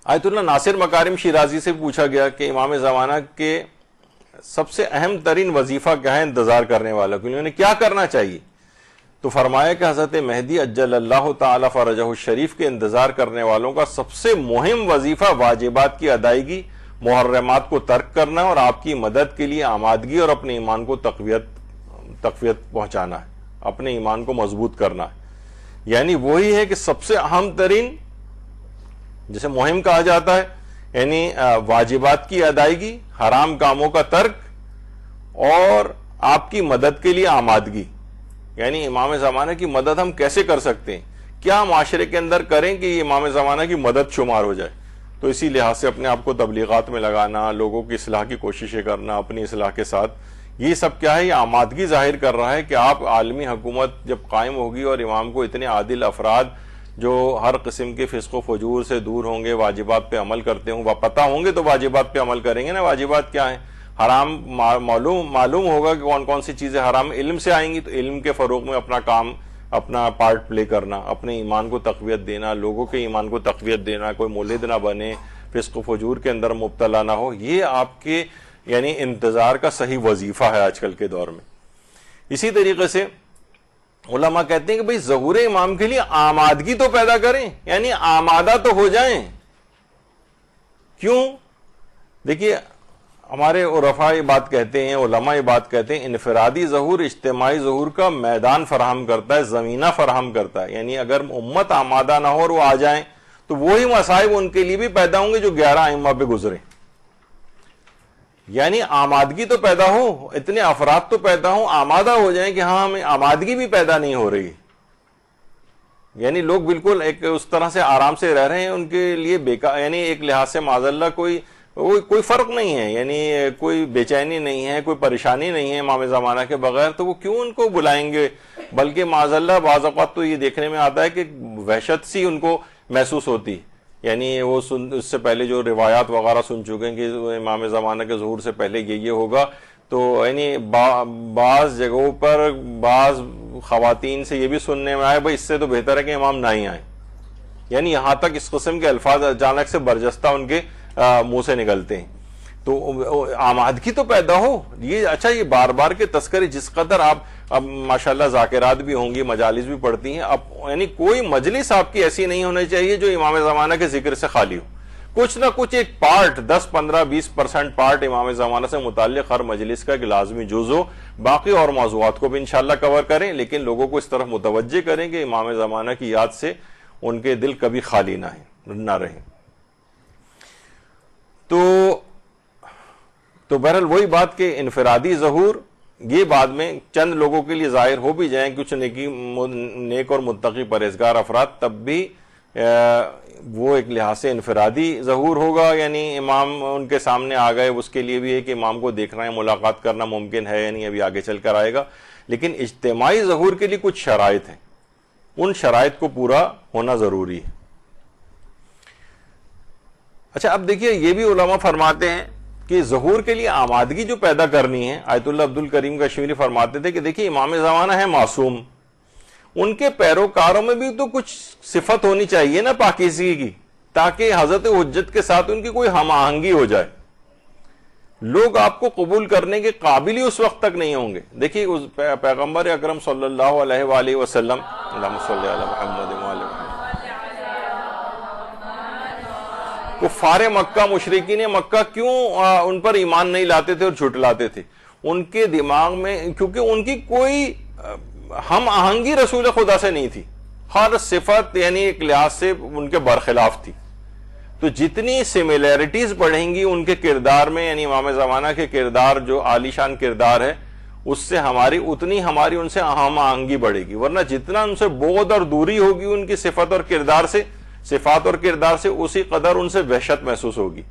A: آیت اللہ ناصر مکارم شیرازی سے پوچھا گیا کہ امام زمانہ کے سب سے اہم ترین وظیفہ کیا ہے انتظار کرنے والا کو، انہوں نے کیا کرنا چاہیے؟ تو فرمایا کہ حضرت مہدی اجل اللہ تعالی فرجہ الشریف کے انتظار کرنے والوں کا سب سے مہم وظیفہ واجبات کی ادائیگی، محرمات کو ترک کرنا اور آپ کی مدد کے لیے آمادگی اور اپنے ایمان کو تقویت پہنچانا ہے، اپنے ایمان کو مضبوط کرنا ہے. یعنی وہی ہے کہ سب سے اہم ترین جسے مہم کہا جاتا ہے، یعنی واجبات کی ادائیگی، حرام کاموں کا ترک اور آپ کی مدد کے لیے آمادگی. یعنی امام زمانہ کی مدد ہم کیسے کر سکتے ہیں، کیا معاشرے کے اندر کریں کہ یہ امام زمانہ کی مدد شمار ہو جائے. تو اسی لحاظ سے اپنے آپ کو تبلیغات میں لگانا، لوگوں کی اصلاح کی کوششیں کرنا اپنی اصلاح کے ساتھ، یہ سب کیا ہے؟ یہ آمادگی ظاہر کر رہا ہے کہ آپ عالمی حکومت جب قائم ہوگی اور امام کو اتنے عادل افراد جو ہر قسم کے فسق و فجور سے دور ہوں گے، واجبات پہ عمل کرتے ہوں، پتہ ہوں گے تو واجبات پہ عمل کریں گے نا۔ واجبات کیا ہیں؟ حرام معلوم ہوگا کہ کون کون سی چیزیں حرام علم سے آئیں گی، تو علم کے فروغ میں اپنا کام، اپنا پارٹ پلے کرنا، اپنے ایمان کو تقویت دینا، لوگوں کے ایمان کو تقویت دینا، کوئی مولد نہ بنے، فسق و فجور کے اندر مبتلا نہ ہو، یہ آپ کے یعنی انتظار کا صحیح وظیفہ ہے آج کل کے دور میں۔ اسی طریقے سے علماء کہتے ہیں کہ بھئی ظہور امام کے لیے آمادگی تو پیدا کریں، یعنی آمادہ تو ہو جائیں۔ کیوں؟ دیکھیے ہمارے عرفاء یہ بات کہتے ہیں، علماء یہ بات کہتے ہیں، انفرادی ظہور اجتماعی ظہور کا میدان فراہم کرتا ہے، زمینہ فراہم کرتا ہے۔ یعنی اگر امت آمادہ نہ ہو اور وہ آ جائیں تو وہی مصائب ان کے لیے بھی پیدا ہوں گے جو 11 ائمہ پہ گزرے۔ یعنی آمادگی تو پیدا ہو، اتنے افراد تو پیدا ہوں، آمادہ ہو جائیں کہ ہاں ہمیں آمادگی بھی پیدا نہیں ہو رہی، یعنی لوگ بالکل ایک اس طرح سے آرام سے رہ رہے ہیں، ان کے لیے بیکار، یعنی ایک لحاظ سے معاذ اللہ کوئی فرق نہیں ہے، یعنی کوئی بے چینی نہیں ہے، کوئی پریشانی نہیں ہے امام زمانہ کے بغیر، تو وہ کیوں ان کو بلائیں گے؟ بلکہ معاذ اللہ بعض اوقات تو یہ دیکھنے میں آتا ہے کہ وحشت سی ان کو محسوس ہوتی، یعنی وہ اس سے پہلے جو روایات وغیرہ سن چکے ہیں کہ امام زمانہ کے ظہور سے پہلے یہ ہوگا، تو یعنی بعض جگہوں پر بعض خواتین سے یہ بھی سننے میں آئے بھائی اس سے تو بہتر ہے کہ امام نہ ہی آئیں، یعنی یہاں تک اس قسم کے الفاظ اچانک سے برجستہ ان کے منہ سے نکلتے ہیں۔ تو آمادگی تو پیدا ہو، یہ اچھا یہ بار بار کے تذکرے جس قدر آپ اب ماشاءاللہ ذاکرات بھی ہوں گی، مجالس بھی پڑھتی ہیں، اب یعنی کوئی مجلس آپ کی ایسی نہیں ہونی چاہیے جو امام زمانہ کے ذکر سے خالی ہو، کچھ نہ کچھ ایک پارٹ 10 15 20% پارٹ امام زمانہ سے متعلق ہر مجلس کا ایک لازمی جز ہو۔ باقی اور موضوعات کو بھی انشاءاللہ کور کریں، لیکن لوگوں کو اس طرف متوجہ کریں کہ امام زمانہ کی یاد سے ان کے دل کبھی خالی نہ رہیں۔ تو بہرحال وہی بات کہ انفرادی ظہور یہ بعد میں چند لوگوں کے لیے ظاہر ہو بھی جائیں، کچھ نیک اور متقی پرہیزگار افراد، تب بھی وہ ایک لحاظ سے انفرادی ظہور ہوگا، یعنی امام ان کے سامنے آ گئے، اس کے لیے بھی ہے کہ امام کو دیکھنا ہے، ملاقات کرنا ممکن ہے یا نہیں، ابھی آگے چل کر آئے گا۔ لیکن اجتماعی ظہور کے لیے کچھ شرائط ہیں، ان شرائط کو پورا ہونا ضروری ہے۔ اچھا اب دیکھیے یہ بھی علماء فرماتے ہیں کہ ظہور کے لیے آمادگی جو پیدا کرنی ہے، آیت اللہ عبد الکریم کشمیری فرماتے تھے کہ دیکھیے امام زمانہ ہے معصوم، ان کے پیروکاروں میں بھی تو کچھ صفت ہونی چاہیے نا پاکیزگی کی، تاکہ حضرت حجت کے ساتھ ان کی کوئی ہم آہنگی ہو جائے، لوگ آپ کو قبول کرنے کے قابل ہی اس وقت تک نہیں ہوں گے۔ دیکھیے پیغمبر اکرم صلی اللہ علیہ وآلہ وسلم، اللہم صلی علی محمد وآلہ محمد، کفار مکہ مشرکین مکہ کیوں ان پر ایمان نہیں لاتے تھے اور جھٹلاتے تھے؟ ان کے دماغ میں کیونکہ ان کی کوئی ہم آہنگی رسول خدا سے نہیں تھی، ہر صفت یعنی ایک لحاظ سے ان کے برخلاف تھی۔ تو جتنی سملیرٹیز بڑھیں گی ان کے کردار میں، یعنی امام زمانہ کے کردار جو عالی شان کردار ہے، اس سے اتنی ہماری ان سے ہم آہنگی بڑھے گی، ورنہ جتنا ان سے بغض اور دوری ہوگی ان کی صفات اور کردار سے اسی قدر ان سے وحشت محسوس ہوگی۔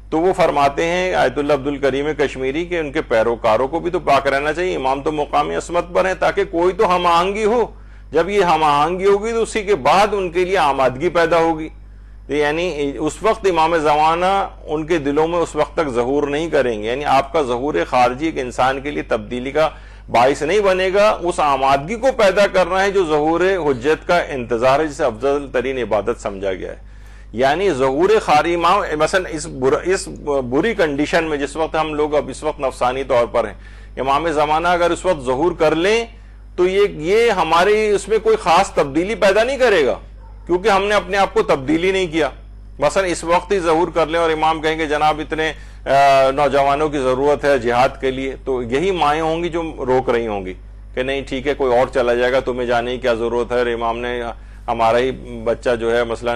A: تو وہ فرماتے ہیں آیت اللہ عبد الکریم کشمیری کہ ان کے پیروکاروں کو بھی تو پاک رہنا چاہیے، امام تو مقام عصمت پر ہیں، تاکہ کوئی تو ہم آہنگی ہو۔ جب یہ ہم آہنگی ہوگی تو اسی کے بعد ان کے لیے آمادگی پیدا ہوگی، یعنی اس وقت امام زمانہ ان کے دلوں میں اس وقت تک ظہور نہیں کریں گے، یعنی آپ کا ظہور خارجی ایک انسان کے لیے تبدیلی کا باعث نہیں بنے گا، اس آمادگی کو پیدا کرنا ہے جو ظہور حجت کا انتظار ہے، جسے افضل ترین عبادت سمجھا گیا ہے۔ یعنی ظہور خاری امام مثلا اس بری کنڈیشن میں جس وقت ہم لوگ اب اس وقت نفسانی طور پر ہیں، امام زمانہ اگر اس وقت ظہور کر لیں تو یہ ہماری اس میں کوئی خاص تبدیلی پیدا نہیں کرے گا، کیونکہ ہم نے اپنے آپ کو تبدیلی نہیں کیا۔ مثلا اس وقت ہی ظہور کر لیں اور امام کہیں گے جناب اتنے نوجوانوں کی ضرورت ہے جہاد کے لیے، تو یہی مائیں ہوں گی جو روک رہی ہوں گی کہ نہیں ٹھیک ہے کوئی اور چلا جائے گا، تمہیں جانے کی کیا ضرورت ہے، اور امام نے ہمارا ہی بچہ جو ہے مثلا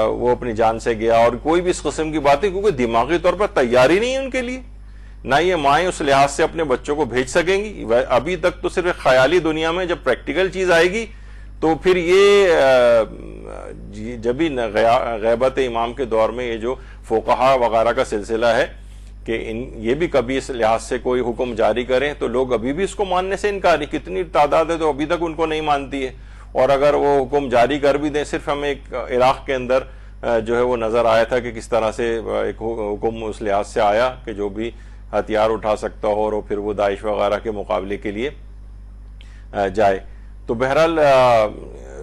A: وہ اپنی جان سے گیا، اور کوئی بھی اس قسم کی باتیں، کیونکہ دماغی طور پر تیاری نہیں ہے ان کے لیے، نہ یہ مائیں اس لحاظ سے اپنے بچوں کو بھیج سکیں گی۔ ابھی تک تو صرف خیالی دنیا میں، جب پریکٹیکل چیز آئے گی تو پھر یہ جب بھی غیبت امام کے دور میں یہ جو فقہا وغیرہ کا سلسلہ ہے کہ یہ بھی کبھی اس لحاظ سے کوئی حکم جاری کریں تو لوگ ابھی بھی اس کو ماننے سے انکاری، کتنی تعداد ہے تو ابھی تک ان کو نہیں مانتی ہے، اور اگر وہ حکم جاری کر بھی دیں، صرف ہمیں ایک عراق کے اندر جو ہے وہ نظر آیا تھا کہ کس طرح سے ایک حکم اس لحاظ سے آیا کہ جو بھی ہتھیار اٹھا سکتا ہو اور پھر وہ داعش وغیرہ کے مقابلے کے لیے جائے. تو بہرحال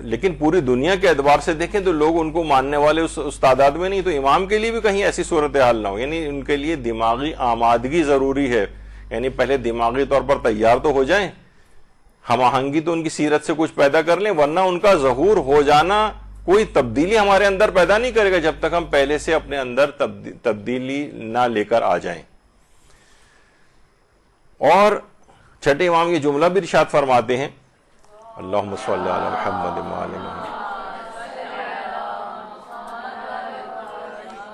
A: لیکن پوری دنیا کے اعتبار سے دیکھیں تو لوگ ان کو ماننے والے اس تعداد میں نہیں، تو امام کے لیے بھی کہیں ایسی صورتحال نہ ہو. یعنی ان کے لیے دماغی آمادگی ضروری ہے، یعنی پہلے دماغی طور پر تیار تو ہو جائیں، ہم آہنگی تو ان کی سیرت سے کچھ پیدا کر لیں، ورنہ ان کا ظہور ہو جانا کوئی تبدیلی ہمارے اندر پیدا نہیں کرے گا جب تک ہم پہلے سے اپنے اندر تبدیلی نہ لے کر آ جائیں. اور چھٹے امام یہ جملہ بھی ارشاد فرماتے ہیں، اللہم صلی علی محمد وعلی محمد،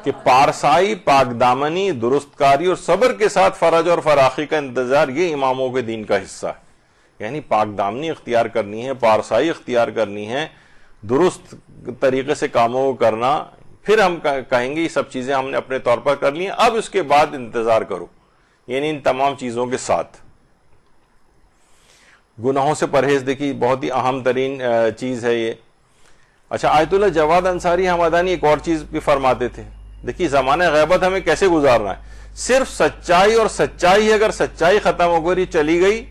A: کہ پارسائی، پاک دامنی، درست کاری اور صبر کے ساتھ فرج اور فراخی کا انتظار یہ اماموں کے دین کا حصہ ہے. یعنی پاک دامنی اختیار کرنی ہے، پارسائی اختیار کرنی ہے، درست طریقے سے کاموں کو کرنا. پھر ہم کہیں گے یہ سب چیزیں ہم نے اپنے طور پر کر لی ہیں، اب اس کے بعد انتظار کرو. یعنی ان تمام چیزوں کے ساتھ گناہوں سے پرہیز، دیکھیے بہت ہی اہم ترین چیز ہے یہ. اچھا، آیت اللہ جواد انصاری حمدانی ایک اور چیز بھی فرماتے تھے، دیکھیے زمانہ غیبت ہمیں کیسے گزارنا ہے. صرف سچائی اور سچائی، اگر سچائی ختم ہو گئی، چلی گئی،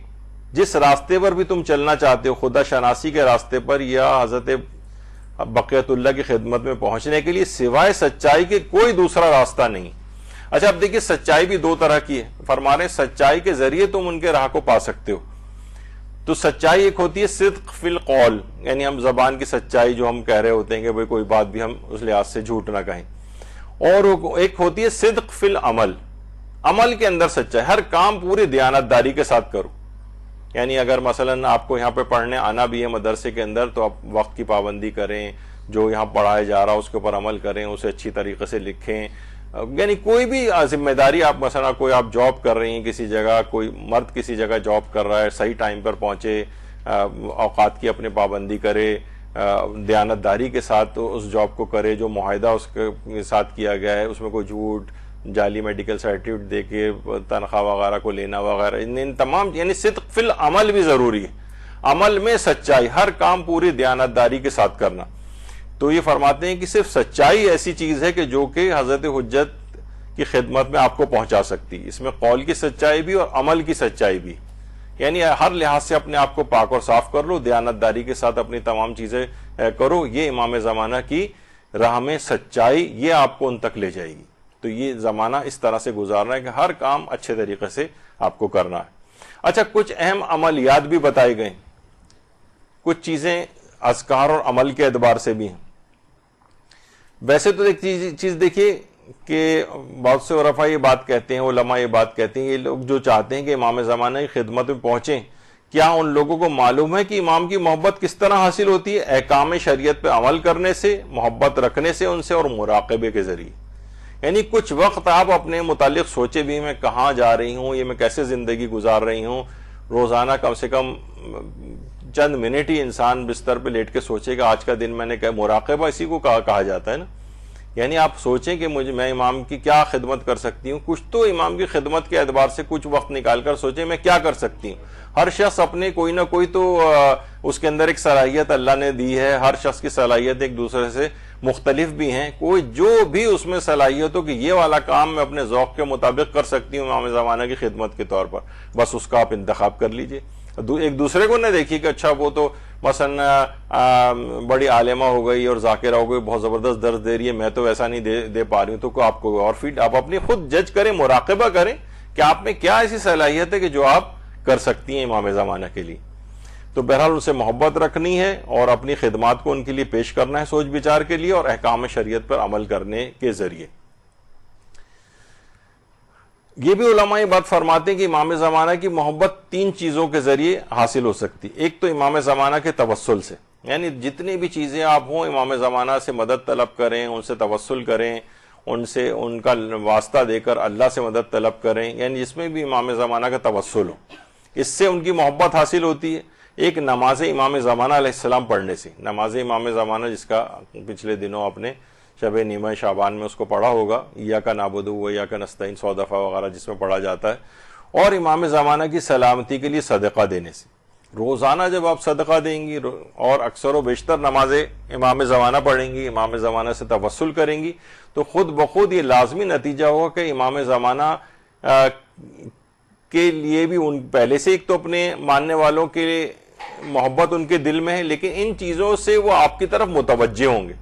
A: جس راستے پر بھی تم چلنا چاہتے ہو، خدا شناسی کے راستے پر یا حضرت بقیت اللہ کی خدمت میں پہنچنے کے لیے سوائے سچائی کے کوئی دوسرا راستہ نہیں. اچھا اب دیکھیے سچائی بھی دو طرح کی ہے، فرما رہے ہیں سچائی کے ذریعے تم ان کے راہ کو پا سکتے ہو. تو سچائی ایک ہوتی ہے صدق فی القول، یعنی ہم زبان کی سچائی جو ہم کہہ رہے ہوتے ہیں کہ بھئی کوئی بات بھی ہم اس لحاظ سے جھوٹ نہ کہیں، اور ایک ہوتی ہے صدق فی العمل، عمل کے اندر سچائی، ہر کام پوری دیانتداری کے ساتھ کرو. یعنی اگر مثلا آپ کو یہاں پہ پڑھنے آنا بھی ہے مدرسے کے اندر تو آپ وقت کی پابندی کریں، جو یہاں پڑھایا جا رہا اس کے اوپر عمل کریں، اسے اچھی طریقے سے لکھیں. یعنی کوئی بھی ذمہ داری، آپ مثلا کوئی آپ جاب کر رہی ہیں کسی جگہ، کوئی مرد کسی جگہ جاب کر رہا ہے، صحیح ٹائم پر پہنچے، اوقات کی اپنے پابندی کرے، دیانتداری کے ساتھ اس جاب کو کرے، جو معاہدہ اس کے ساتھ کیا گیا ہے اس میں کوئی جھوٹ، جعلی میڈیکل سرٹیفکیٹ دے کے تنخواہ وغیرہ کو لینا وغیرہ، ان تمام، یعنی صدق فی العمل بھی ضروری ہے، عمل میں سچائی، ہر کام پوری دیانتداری کے ساتھ کرنا. تو یہ فرماتے ہیں کہ صرف سچائی ایسی چیز ہے کہ جو کہ حضرت حجت کی خدمت میں آپ کو پہنچا سکتی. اس میں قول کی سچائی بھی اور عمل کی سچائی بھی، یعنی ہر لحاظ سے اپنے آپ کو پاک اور صاف کر لو، دیانتداری کے ساتھ اپنی تمام چیزیں کرو. یہ امام زمانہ کی راہ میں سچائی، یہ آپ کو ان تک لے جائے گی. تو یہ زمانہ اس طرح سے گزارنا ہے کہ ہر کام اچھے طریقے سے آپ کو کرنا ہے. اچھا، کچھ اہم عملیات بھی بتائے گئے، کچھ چیزیں اذکار اور عمل کے اعتبار سے بھی ہیں. ویسے تو ایک چیز دیکھیے کہ بہت سے عرفاء یہ بات کہتے ہیں، علماء یہ بات کہتے ہیں، یہ لوگ جو چاہتے ہیں کہ امام زمانہ کی خدمت میں پہنچیں، کیا ان لوگوں کو معلوم ہے کہ امام کی محبت کس طرح حاصل ہوتی ہے؟ احکام شریعت پہ عمل کرنے سے، محبت رکھنے سے ان سے، اور مراقبے کے ذریعے. یعنی کچھ وقت آپ اپنے متعلق سوچے بھی، میں کہاں جا رہی ہوں، یہ میں کیسے زندگی گزار رہی ہوں. روزانہ کم سے کم چند منٹ ہی انسان بستر پہ لیٹ کے سوچے گا آج کا دن میں نے کہا. مراقبہ اسی کو کہا جاتا ہے نا. یعنی آپ سوچیں کہ میں امام کی کیا خدمت کر سکتی ہوں. کچھ تو امام کی خدمت کے اعتبار سے کچھ وقت نکال کر سوچیں میں کیا کر سکتی ہوں. ہر شخص اپنے کوئی نہ کوئی تو اس کے اندر ایک صلاحیت اللہ نے دی ہے. ہر شخص کی صلاحیت ایک دوسرے سے مختلف بھی ہیں. کوئی جو بھی اس میں صلاحیت ہو کہ یہ والا کام میں اپنے ذوق کے مطابق کر سکتی ہوں امام زمانہ کی خدمت کے طور پر، بس اس کا آپ انتخاب کر لیجئے. ایک دوسرے کو نہ دیکھیے کہ اچھا وہ تو مثلا بڑی عالمہ ہو گئی اور ذاکرہ ہو گئی، بہت زبردست درس دے رہی ہے، میں تو ایسا نہیں دے پا رہی ہوں. تو آپ کو اور فیڈ، آپ اپنی خود جج کریں، مراقبہ کریں کہ آپ میں کیا ایسی صلاحیت ہے کہ جو آپ کر سکتی ہیں امام زمانہ کے لیے. تو بہرحال ان سے محبت رکھنی ہے اور اپنی خدمات کو ان کے لیے پیش کرنا ہے سوچ بچار کے لیے، اور احکام شریعت پر عمل کرنے کے ذریعے. یہ بھی علماء بات فرماتے ہیں کہ امام زمانہ کی محبت تین چیزوں کے ذریعے حاصل ہو سکتی. ایک تو امام زمانہ کے توسل سے، یعنی جتنی بھی چیزیں آپ ہوں امام زمانہ سے مدد طلب کریں، ان سے توسل کریں، ان سے ان کا واسطہ دے کر اللہ سے مدد طلب کریں. یعنی جس میں بھی امام زمانہ کا توسل ہو، اس سے ان کی محبت حاصل ہوتی ہے. ایک نماز امام زمانہ علیہ السلام پڑھنے سے. نماز امام زمانہ جس کا پچھلے دنوں آپ نے شب نیمہ شعبان میں اس کو پڑھا ہوگا, ایاک نعبد و ایاک نستعین 100 دفعہ وغیرہ جس میں پڑھا جاتا ہے, اور امام زمانہ کی سلامتی کے لیے صدقہ دینے سے. روزانہ جب آپ صدقہ دیں گی اور اکثر و بیشتر نماز امام زمانہ پڑھیں گی, امام زمانہ سے توسل کریں گی, تو خود بخود یہ لازمی نتیجہ ہوگا کہ امام زمانہ کے لیے بھی ان پہلے سے ایک تو اپنے ماننے والوں کے محبت ان کے دل میں ہے, لیکن ان چیزوں سے وہ آپ کی طرف متوجہ ہوں گے,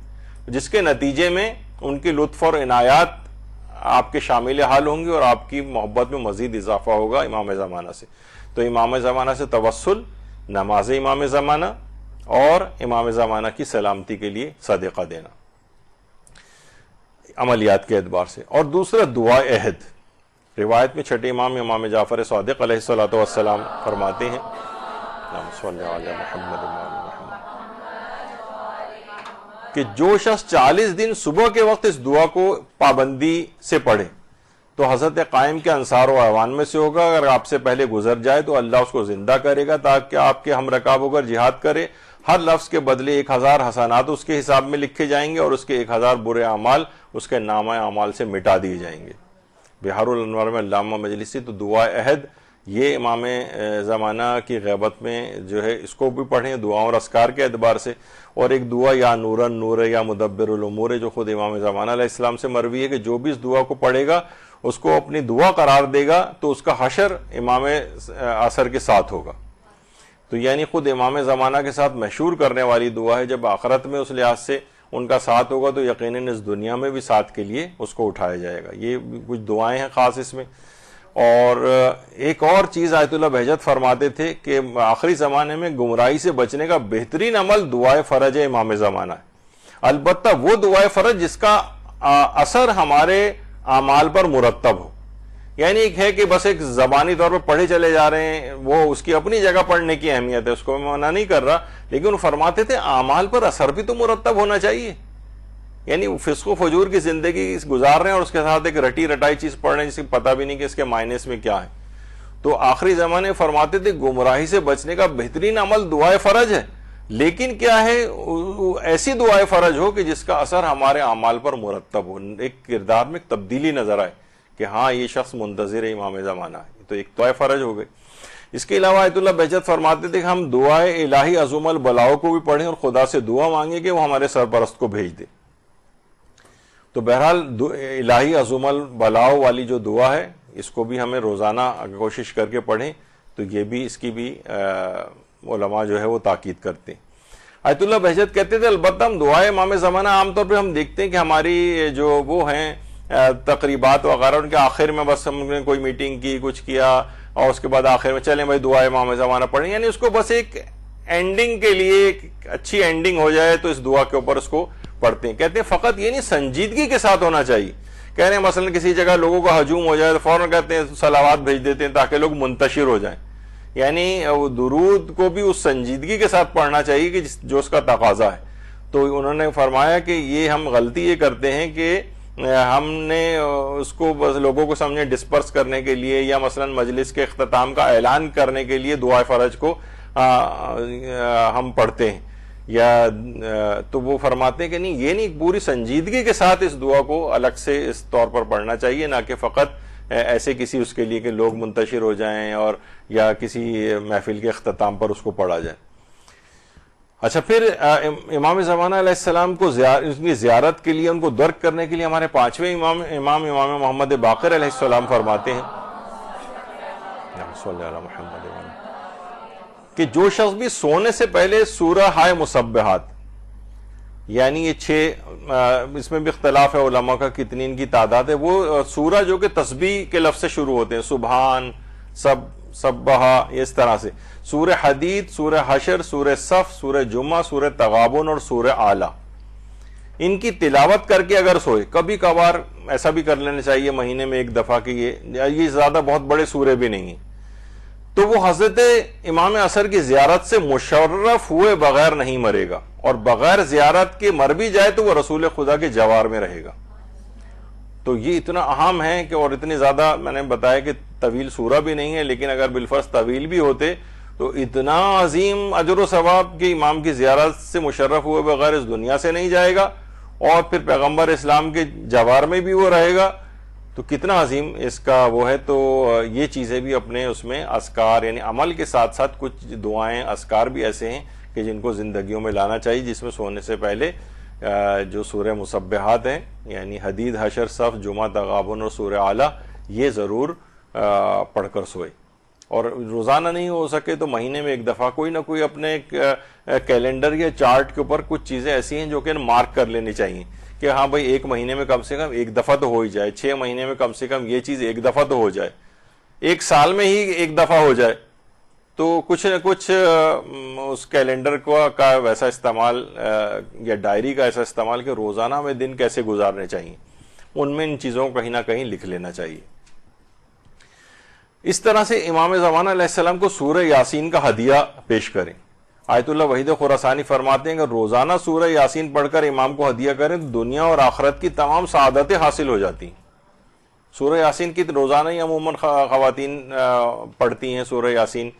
A: جس کے نتیجے میں ان کی لطف اور عنایات آپ کے شامل حال ہوں گے اور آپ کی محبت میں مزید اضافہ ہوگا امام زمانہ سے. تو امام زمانہ سے توسل, نماز امام زمانہ اور امام زمانہ کی سلامتی کے لیے صدقہ دینا عملیات کے اعتبار سے. اور دوسرا دعا عہد. روایت میں چھٹے امام امام جعفر صادق علیہ الصلوۃ والسلام فرماتے ہیں, کہ جو شخص 40 دن صبح کے وقت اس دعا کو پابندی سے پڑھے تو حضرت قائم کے انصار و اعوان میں سے ہوگا. اگر آپ سے پہلے گزر جائے تو اللہ اس کو زندہ کرے گا تاکہ آپ کے ہم رکاب ہو کر جہاد کرے. ہر لفظ کے بدلے 1000 حسنات اس کے حساب میں لکھے جائیں گے اور اس کے 1000 برے اعمال اس کے نامہ اعمال سے مٹا دیے جائیں گے. بحار الانوار میں علامہ مجلسی. تو دعا عہد یہ امام زمانہ کی غیبت میں جو ہے اس کو بھی پڑھیں دعاؤں اور اذکار کے اعتبار سے. اور ایک دعا یا نورن نور یا مدبر الامور ہے جو خود امام زمانہ علیہ السلام سے مروی ہے کہ جو بھی اس دعا کو پڑھے گا اس کو اپنی دعا قرار دے گا تو اس کا حشر امام عصر کے ساتھ ہوگا. تو یعنی خود امام زمانہ کے ساتھ مشہور کرنے والی دعا ہے. جب آخرت میں اس لحاظ سے ان کا ساتھ ہوگا تو یقیناً اس دنیا میں بھی ساتھ کے لیے اس کو اٹھایا جائے گا. یہ کچھ دعائیں ہیں خاص اس میں. اور ایک اور چیز آیت اللہ بہجت فرماتے تھے کہ آخری زمانے میں گمراہی سے بچنے کا بہترین عمل دعائے فرج امام زمانہ ہے. البتہ وہ دعائے فرج جس کا اثر ہمارے اعمال پر مرتب ہو. یعنی ایک ہے کہ بس ایک زبانی طور پر پڑھے چلے جا رہے ہیں, وہ اس کی اپنی جگہ پڑھنے کی اہمیت ہے, اس کو میں منع نہیں کر رہا, لیکن وہ فرماتے تھے اعمال پر اثر بھی تو مرتب ہونا چاہیے. یعنی فسق و فجور کی زندگی گزار رہے ہیں اور اس کے ساتھ ایک رٹی رٹائی چیز پڑھ رہے ہیں جس کی پتہ بھی نہیں کہ اس کے مائنس میں کیا ہے. تو آخری زمانے فرماتے تھے گمراہی سے بچنے کا بہترین عمل دعائے فرج ہے, لیکن کیا ہے ایسی دعائے فرج ہو کہ جس کا اثر ہمارے اعمال پر مرتب ہو, ایک کردار میں ایک تبدیلی نظر آئے کہ ہاں یہ شخص منتظر امام زمانہ ہے. تو ایک دعائے فرج ہو گئی. اس کے علاوہ آیت اللہ بہجت فرماتے تھے کہ ہم دعائے الہی عظم البلاؤ کو بھی پڑھیں اور خدا سے دعا مانگیں کہ وہ ہمارے سرپرست کو بھیج دے. تو بہرحال الہی عظم البلاؤ والی جو دعا ہے اس کو بھی ہمیں روزانہ کوشش کر کے پڑھیں. تو یہ بھی اس کی بھی علماء جو ہے وہ تاکید کرتے ہیں. آیت اللہ بہجت کہتے تھے البتہ ہم دعائے امام زمانہ عام طور پہ ہم دیکھتے ہیں کہ ہماری جو وہ ہیں تقریبات وغیرہ ان کے آخر میں بس ہم نے کوئی میٹنگ کی, کچھ کیا اور اس کے بعد آخر میں چلیں بھائی دعائے امام زمانہ پڑھیں, یعنی اس کو بس ایک اینڈنگ کے لیے ایک اچھی اینڈنگ ہو جائے تو اس دعا کے اوپر اس کو پڑھتے ہیں. کہتے ہیں فقط یہ نہیں سنجیدگی کے ساتھ ہونا چاہیے. کہہ رہے ہیں مثلا کسی جگہ لوگوں کا ہجوم ہو جائے تو فوراً کہتے ہیں صلوات بھیج دیتے ہیں تاکہ لوگ منتشر ہو جائیں. یعنی درود کو بھی اس سنجیدگی کے ساتھ پڑھنا چاہیے کہ جو اس کا تقاضا ہے. تو انہوں نے فرمایا کہ یہ ہم غلطی یہ کرتے ہیں کہ ہم نے اس کو بس لوگوں کو سمجھے ڈسپرس کرنے کے لیے یا مثلا مجلس کے اختتام کا اعلان کرنے کے لیے دعائے فرج کو ہم پڑھتے ہیں یا تو وہ فرماتے ہیں کہ نہیں, یہ نہیں, پوری سنجیدگی کے ساتھ اس دعا کو الگ سے اس طور پر پڑھنا چاہیے, نہ کہ فقط ایسے کسی اس کے لیے کہ لوگ منتشر ہو جائیں اور یا کسی محفل کے اختتام پر اس کو پڑھا جائے. اچھا, پھر امام زمانہ علیہ السلام کو اس کی زیارت کے لیے, ان کو درک کرنے کے لیے ہمارے 5ویں امام محمد باقر علیہ السلام فرماتے ہیں کہ جو شخص بھی سونے سے پہلے سورہ ہائے مسبحات, یعنی یہ 6 اس میں بھی اختلاف ہے علماء کا کتنی ان کی تعداد ہے, وہ سورہ جو کہ تسبیح کے لفظ سے شروع ہوتے ہیں, سبحان, سبحا, اس طرح سے سورہ حدید, سورہ حشر, سورہ صف, سورہ جمعہ, سورہ تغابن اور سورہ اعلیٰ, ان کی تلاوت کر کے اگر سوئے, کبھی کبھار ایسا بھی کر لینا چاہیے مہینے میں ایک دفعہ کہ یہ زیادہ بہت بڑے سورے بھی نہیں ہیں, تو وہ حضرت امام عصر کی زیارت سے مشرف ہوئے بغیر نہیں مرے گا, اور بغیر زیارت کے مر بھی جائے تو وہ رسول خدا کے جوار میں رہے گا. تو یہ اتنا اہم ہے کہ, اور اتنی زیادہ میں نے بتایا کہ طویل سورہ بھی نہیں ہے, لیکن اگر بالفرض طویل بھی ہوتے تو اتنا عظیم اجر و ثواب کہ امام کی زیارت سے مشرف ہوئے بغیر اس دنیا سے نہیں جائے گا، اور پھر پیغمبر اسلام کے جوار میں بھی وہ رہے گا، تو کتنا عظیم اس کا وہ ہے۔ تو یہ چیزیں بھی اپنے اس میں اذکار یعنی عمل کے ساتھ ساتھ کچھ دعائیں اذکار بھی ایسے ہیں کہ جن کو زندگیوں میں لانا چاہیے، جس میں سونے سے پہلے جو سورہ مسبحات ہیں یعنی حدید، حشر، صف، جمعہ، تغابن اور سورہ اعلیٰ، یہ ضرور پڑھ کر سوئے، اور روزانہ نہیں ہو سکے تو مہینے میں ایک دفعہ کوئی نہ کوئی اپنے کیلنڈر یا چارٹ کے اوپر کچھ چیزیں ایسی ہیں جو کہ مارک کر لینی چاہیے کہ ہاں بھائی ایک مہینے میں کم سے کم ایک دفعہ تو ہو ہی جائے، 6 مہینے میں کم سے کم یہ چیز ایک دفعہ تو ہو جائے، ایک سال میں ہی ایک دفعہ ہو جائے، تو کچھ نہ کچھ اس کیلنڈر کا ویسا استعمال یا ڈائری کا ایسا استعمال کہ روزانہ میں دن کیسے گزارنے چاہیے، ان میں ان چیزوں کو کہیں نہ کہیں لکھ لینا چاہیے۔ اس طرح سے امام زمانہ علیہ السلام کو سورہ یاسین کا ہدیہ پیش کریں۔ آیت اللہ وحید خراسانی فرماتے ہیں کہ روزانہ سورہ یاسین پڑھ کر امام کو ہدیہ کریں تو دنیا اور آخرت کی تمام سعادتیں حاصل ہو جاتی ہیں۔ سورہ یاسین کی روزانہ ہی عموماً خواتین پڑھتی ہیں سورہ یاسین،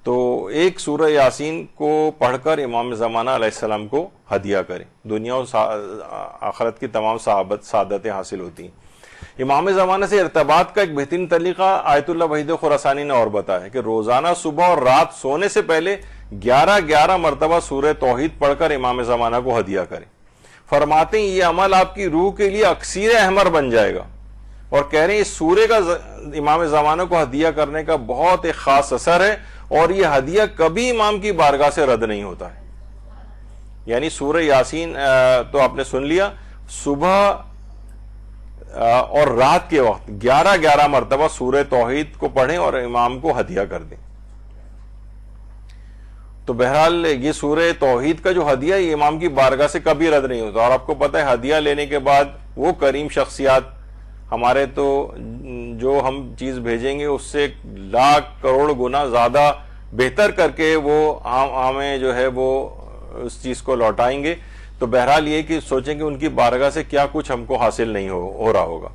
A: تو ایک سورہ یاسین کو پڑھ کر امام زمانہ علیہ السلام کو ہدیہ کریں، دنیا اور آخرت کی تمام سعادتیں حاصل ہوتی ہیں۔ امام زمانہ سے ارتباط کا ایک بہترین طریقہ آیت اللہ وحید خراسانی نے اور بتایا ہے کہ روزانہ صبح اور رات سونے سے پہلے 11 مرتبہ سورہ توحید پڑھ کر امام زمانہ کو ہدیہ کریں۔ فرماتے ہیں یہ عمل آپ کی روح کے لیے اکسیر احمر بن جائے گا، اور کہہ رہے ہیں اس سورے کا امام زمانہ کو ہدیہ کرنے کا بہت ایک خاص اثر ہے، اور یہ ہدیہ کبھی امام کی بارگاہ سے رد نہیں ہوتا ہے۔ یعنی سورہ یاسین تو آپ نے سن لیا، صبح اور رات کے وقت 11 مرتبہ سورہ توحید کو پڑھیں اور امام کو ہدیہ کر دیں۔ تو بہرحال یہ سورہ توحید کا جو ہدیہ یہ امام کی بارگاہ سے کبھی رد نہیں ہوتا، اور آپ کو پتہ ہے ہدیہ لینے کے بعد وہ کریم شخصیات ہمارے تو جو ہم چیز بھیجیں گے اس سے لاکھ کروڑ گنا زیادہ بہتر کر کے وہ ہمیں جو ہے وہ اس چیز کو لوٹائیں گے۔ تو بہرحال یہ کہ سوچیں کہ ان کی بارگاہ سے کیا کچھ ہم کو حاصل نہیں ہو رہا ہوگا۔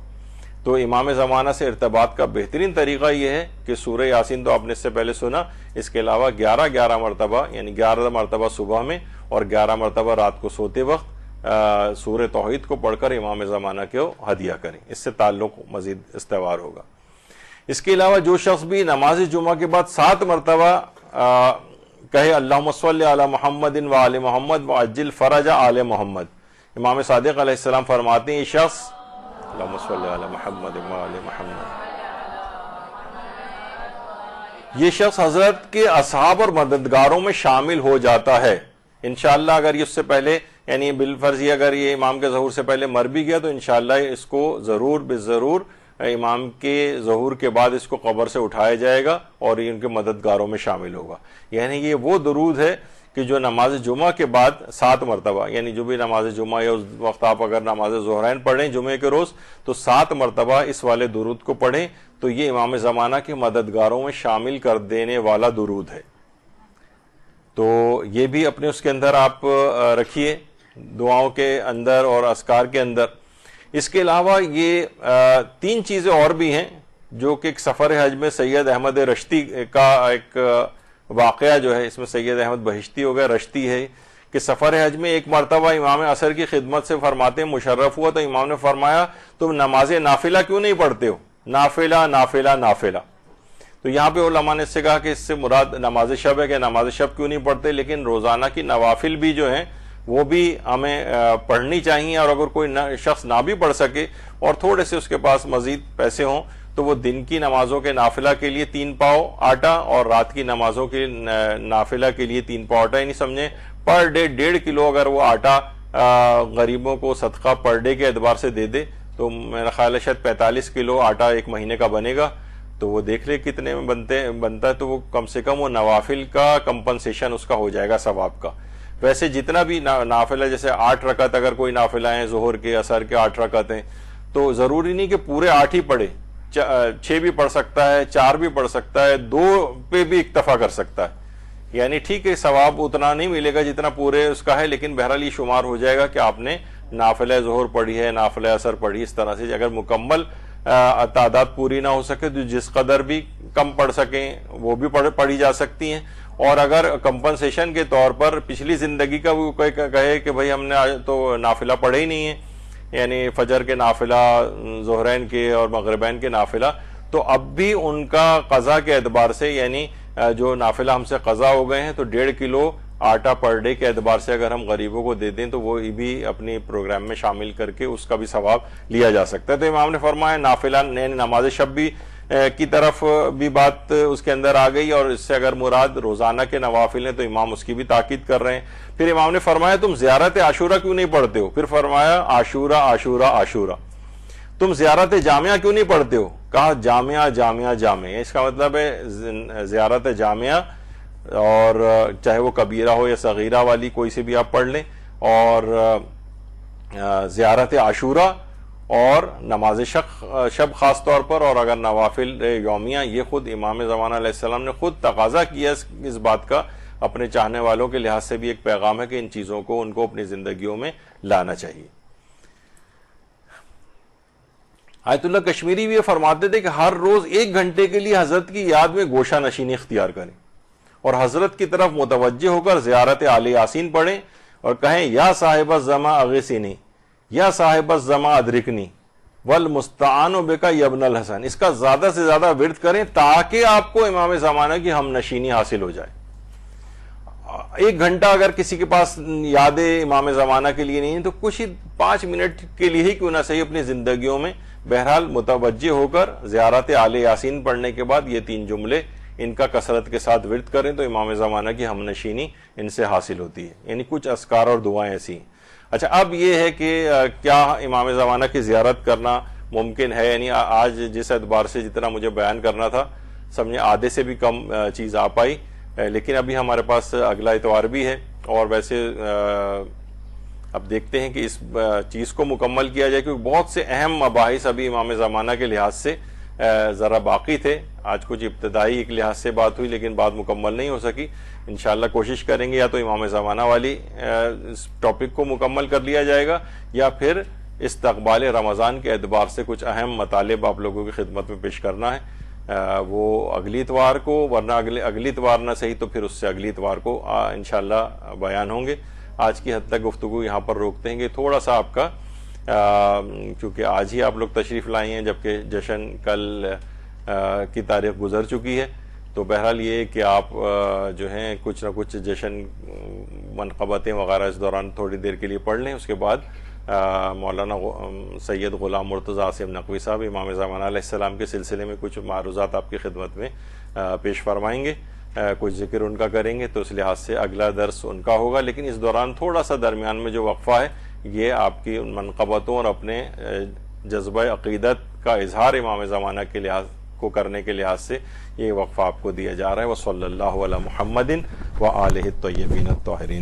A: تو امام زمانہ سے ارتباط کا بہترین طریقہ یہ ہے کہ سورہ یاسین تو آپ نے اس سے پہلے سنا، اس کے علاوہ 11 مرتبہ یعنی 11 مرتبہ صبح میں اور 11 مرتبہ رات کو سوتے وقت سورہ توحید کو پڑھ کر امام زمانہ کو ہدیہ کریں، اس سے تعلق مزید استوار ہوگا۔ اس کے علاوہ جو شخص بھی نماز جمعہ کے بعد 7 مرتبہ کہے اللہم صلی علی محمد و آل محمد وعجل فرج آل محمد، امام صادق علیہ السلام فرماتے ہیں یہ شخص اللہم صلی علی محمد و آل محمد، یہ شخص حضرت کے اصحاب اور مددگاروں میں شامل ہو جاتا ہے۔ انشاءاللہ اگر یہ اس سے پہلے یعنی بالفرض یہ اگر یہ امام کے ظہور سے پہلے مر بھی گیا تو انشاءاللہ اس کو ضرور بالضرور امام کے ظہور کے بعد اس کو قبر سے اٹھایا جائے گا اور یہ ان کے مددگاروں میں شامل ہوگا۔ یعنی یہ وہ درود ہے کہ جو نماز جمعہ کے بعد 7 مرتبہ یعنی جو بھی نماز جمعہ یا اس وقت آپ اگر نماز ظہرین پڑھیں جمعے کے روز تو 7 مرتبہ اس والے درود کو پڑھیں تو یہ امام زمانہ کے مددگاروں میں شامل کر دینے والا درود ہے۔ تو یہ بھی اپنے اس کے اندر آپ رکھیے دعاؤں کے اندر اور اذکار کے اندر۔ اس کے علاوہ یہ 3 چیزیں اور بھی ہیں جو کہ ایک سفر حج میں سید احمد رشتی کا ایک واقعہ جو ہے، اس میں سید احمد بہشتی ہو گیا، رشتی ہے کہ سفر حج میں ایک مرتبہ امام عصر کی خدمت سے فرماتے ہیں مشرف ہوا تو امام نے فرمایا تم نماز نافلہ کیوں نہیں پڑھتے ہو؟ نافلہ نافلہ نافلہ۔ تو یہاں پہ علماء نے اس سے کہا کہ اس سے مراد نماز شب ہے کہ نماز شب کیوں نہیں پڑھتے، لیکن روزانہ کی نوافل بھی جو ہیں وہ بھی ہمیں پڑھنی چاہیے، اور اگر کوئی شخص نہ بھی پڑھ سکے اور تھوڑے سے اس کے پاس مزید پیسے ہوں تو وہ دن کی نمازوں کے نافلہ کے لیے 3 پاؤ آٹا اور رات کی نمازوں کے نافلہ کے لیے 3 پاؤ آٹا، یعنی سمجھیں پر ڈے 1.5 کلو اگر وہ آٹا غریبوں کو صدقہ پر ڈے کے اعتبار سے دے دے تو میرا خیال ہے شاید 45 کلو آٹا ایک مہینے کا بنے گا۔ تو وہ دیکھ لے کتنے میں بنتا ہے، تو وہ کم سے کم وہ نوافل کا کمپنسیشن اس کا ہو جائے گا ثواب کا۔ ویسے جتنا بھی نافلہ جیسے 8 رکعت اگر کوئی نافلہ ہیں ظہر کے عصر کے 8 رکعت ہیں تو ضروری نہیں کہ پورے 8 ہی پڑھے، 6 بھی پڑھ سکتا ہے، 4 بھی پڑھ سکتا ہے، 2 پہ بھی اکتفا کر سکتا ہے۔ یعنی ٹھیک ہے ثواب اتنا نہیں ملے گا جتنا پورے اس کا ہے، لیکن بہرحال یہ شمار ہو جائے گا کہ آپ نے نافلہ ظہر پڑھی ہے، نافلہ عصر پڑھی، اس طرح سے اگر مکمل تعداد پوری نہ ہو سکے تو جس قدر بھی کم پڑھ سکیں وہ بھی پڑھی جا سکتی ہیں. اور اگر کمپنسیشن کے طور پر پچھلی زندگی کا وہ کہے کہ بھئی ہم نے آج تو نافلہ پڑھے ہی نہیں ہیں، یعنی فجر کے نافلہ، ظہرین کے اور مغربین کے نافلہ، تو اب بھی ان کا قضا کے اعتبار سے، یعنی جو نافلہ ہم سے قضا ہو گئے ہیں، تو 1.5 کلو آٹا پر ڈے کے اعتبار سے اگر ہم غریبوں کو دے دیں تو وہ بھی اپنی پروگرام میں شامل کر کے اس کا بھی ثواب لیا جا سکتا ہے. تو امام نے فرمایا نافلہ نماز شب بھی کی طرف بھی بات اس کے اندر آ گئی، اور اس سے اگر مراد روزانہ کے نوافل ہیں تو امام اس کی بھی تاکید کر رہے ہیں. پھر امام نے فرمایا تم زیارت عاشورہ کیوں نہیں پڑھتے ہو؟ پھر فرمایا عاشورہ عاشورہ عاشورہ. تم زیارت جامعہ کیوں نہیں پڑھتے ہو؟ کہا جامعہ جامعہ جامعہ. اس کا مطلب ہے زیارت جامعہ، اور چاہے وہ کبیرہ ہو یا صغیرہ والی کوئی سے بھی آپ پڑھ لیں، اور زیارت عاشورہ اور نماز شب خاص طور پر، اور اگر نوافل یومیہ، یہ خود امام زمانہ علیہ السلام نے خود تقاضا کیا اس بات کا. اپنے چاہنے والوں کے لحاظ سے بھی ایک پیغام ہے کہ ان چیزوں کو ان کو اپنی زندگیوں میں لانا چاہیے. آیت اللہ کشمیری بھی یہ فرماتے تھے کہ ہر روز 1 گھنٹے کے لیے حضرت کی یاد میں گوشہ نشینی اختیار کریں اور حضرت کی طرف متوجہ ہو کر زیارت آل یاسین پڑھیں اور کہیں یا صاحب الزما اغثنی، یا صاحب الزما ادرکنی والمستعان بک یا ابن الحسن. اس کا زیادہ سے زیادہ ورد کریں تاکہ آپ کو امام زمانہ کی ہم نشینی حاصل ہو جائے. 1 گھنٹہ اگر کسی کے پاس یادیں امام زمانہ کے لیے نہیں ہیں تو کچھ ہی 5 منٹ کے لیے ہی کیوں نہ صحیح اپنی زندگیوں میں بہرحال متوجہ ہو کر زیارت آل یاسین پڑھنے کے بعد یہ 3 جملے ان کا کثرت کے ساتھ ورد کریں تو امام زمانہ کی ہم نشینی ان سے حاصل ہوتی ہے. یعنی کچھ اذکار اور دعائیں ایسی ہیں. اچھا، اب یہ ہے کہ کیا امام زمانہ کی زیارت کرنا ممکن ہے؟ یعنی آج جس اعتبار سے جتنا مجھے بیان کرنا تھا سمجھے آدھے سے بھی کم چیز آ پائی، لیکن ابھی ہمارے پاس اگلا اتوار بھی ہے، اور ویسے اب دیکھتے ہیں کہ اس چیز کو مکمل کیا جائے، کیونکہ بہت سے اہم مباحث ابھی امام زمانہ کے لحاظ سے ذرا باقی تھے. آج کچھ ابتدائی ایک لحاظ سے بات ہوئی لیکن بات مکمل نہیں ہو سکی. انشاءاللہ کوشش کریں گے یا تو امام زمانہ والی اس ٹاپک کو مکمل کر لیا جائے گا، یا پھر استقبال رمضان کے اعتبار سے کچھ اہم مطالب آپ لوگوں کی خدمت میں پیش کرنا ہے. وہ اگلی اتوار کو، ورنہ اگلی اتوار نہ صحیح تو پھر اس سے اگلی اتوار کو انشاءاللہ بیان ہوں گے. آج کی حد تک گفتگو یہاں پر روکتے ہیں کہ تھوڑا سا آپ کا کیونکہ آج ہی آپ لوگ تشریف لائے ہیں جبکہ جشن کل کی تاریخ گزر چکی ہے، تو بہرحال یہ کہ آپ جو ہیں کچھ نہ کچھ جشن منقبتیں وغیرہ اس دوران تھوڑی دیر کے لیے پڑھ لیں. اس کے بعد مولانا سید غلام مرتضی عاصم نقوی صاحب امام زمانہ علیہ السلام کے سلسلے میں کچھ معروضات آپ کی خدمت میں پیش فرمائیں گے، کچھ ذکر ان کا کریں گے، تو اس لحاظ سے اگلا درس ان کا ہوگا. لیکن اس دوران تھوڑا سا درمیان میں جو وقفہ ہے یہ آپ کی ان منقبتوں اور اپنے جذبہ عقیدت کا اظہار امام زمانہ کے لحاظ کو کرنے کے لحاظ سے یہ وقفہ آپ کو دیا جا رہا ہے. وصلی اللہ علی محمد وآلہ الطیبین الطاہرین.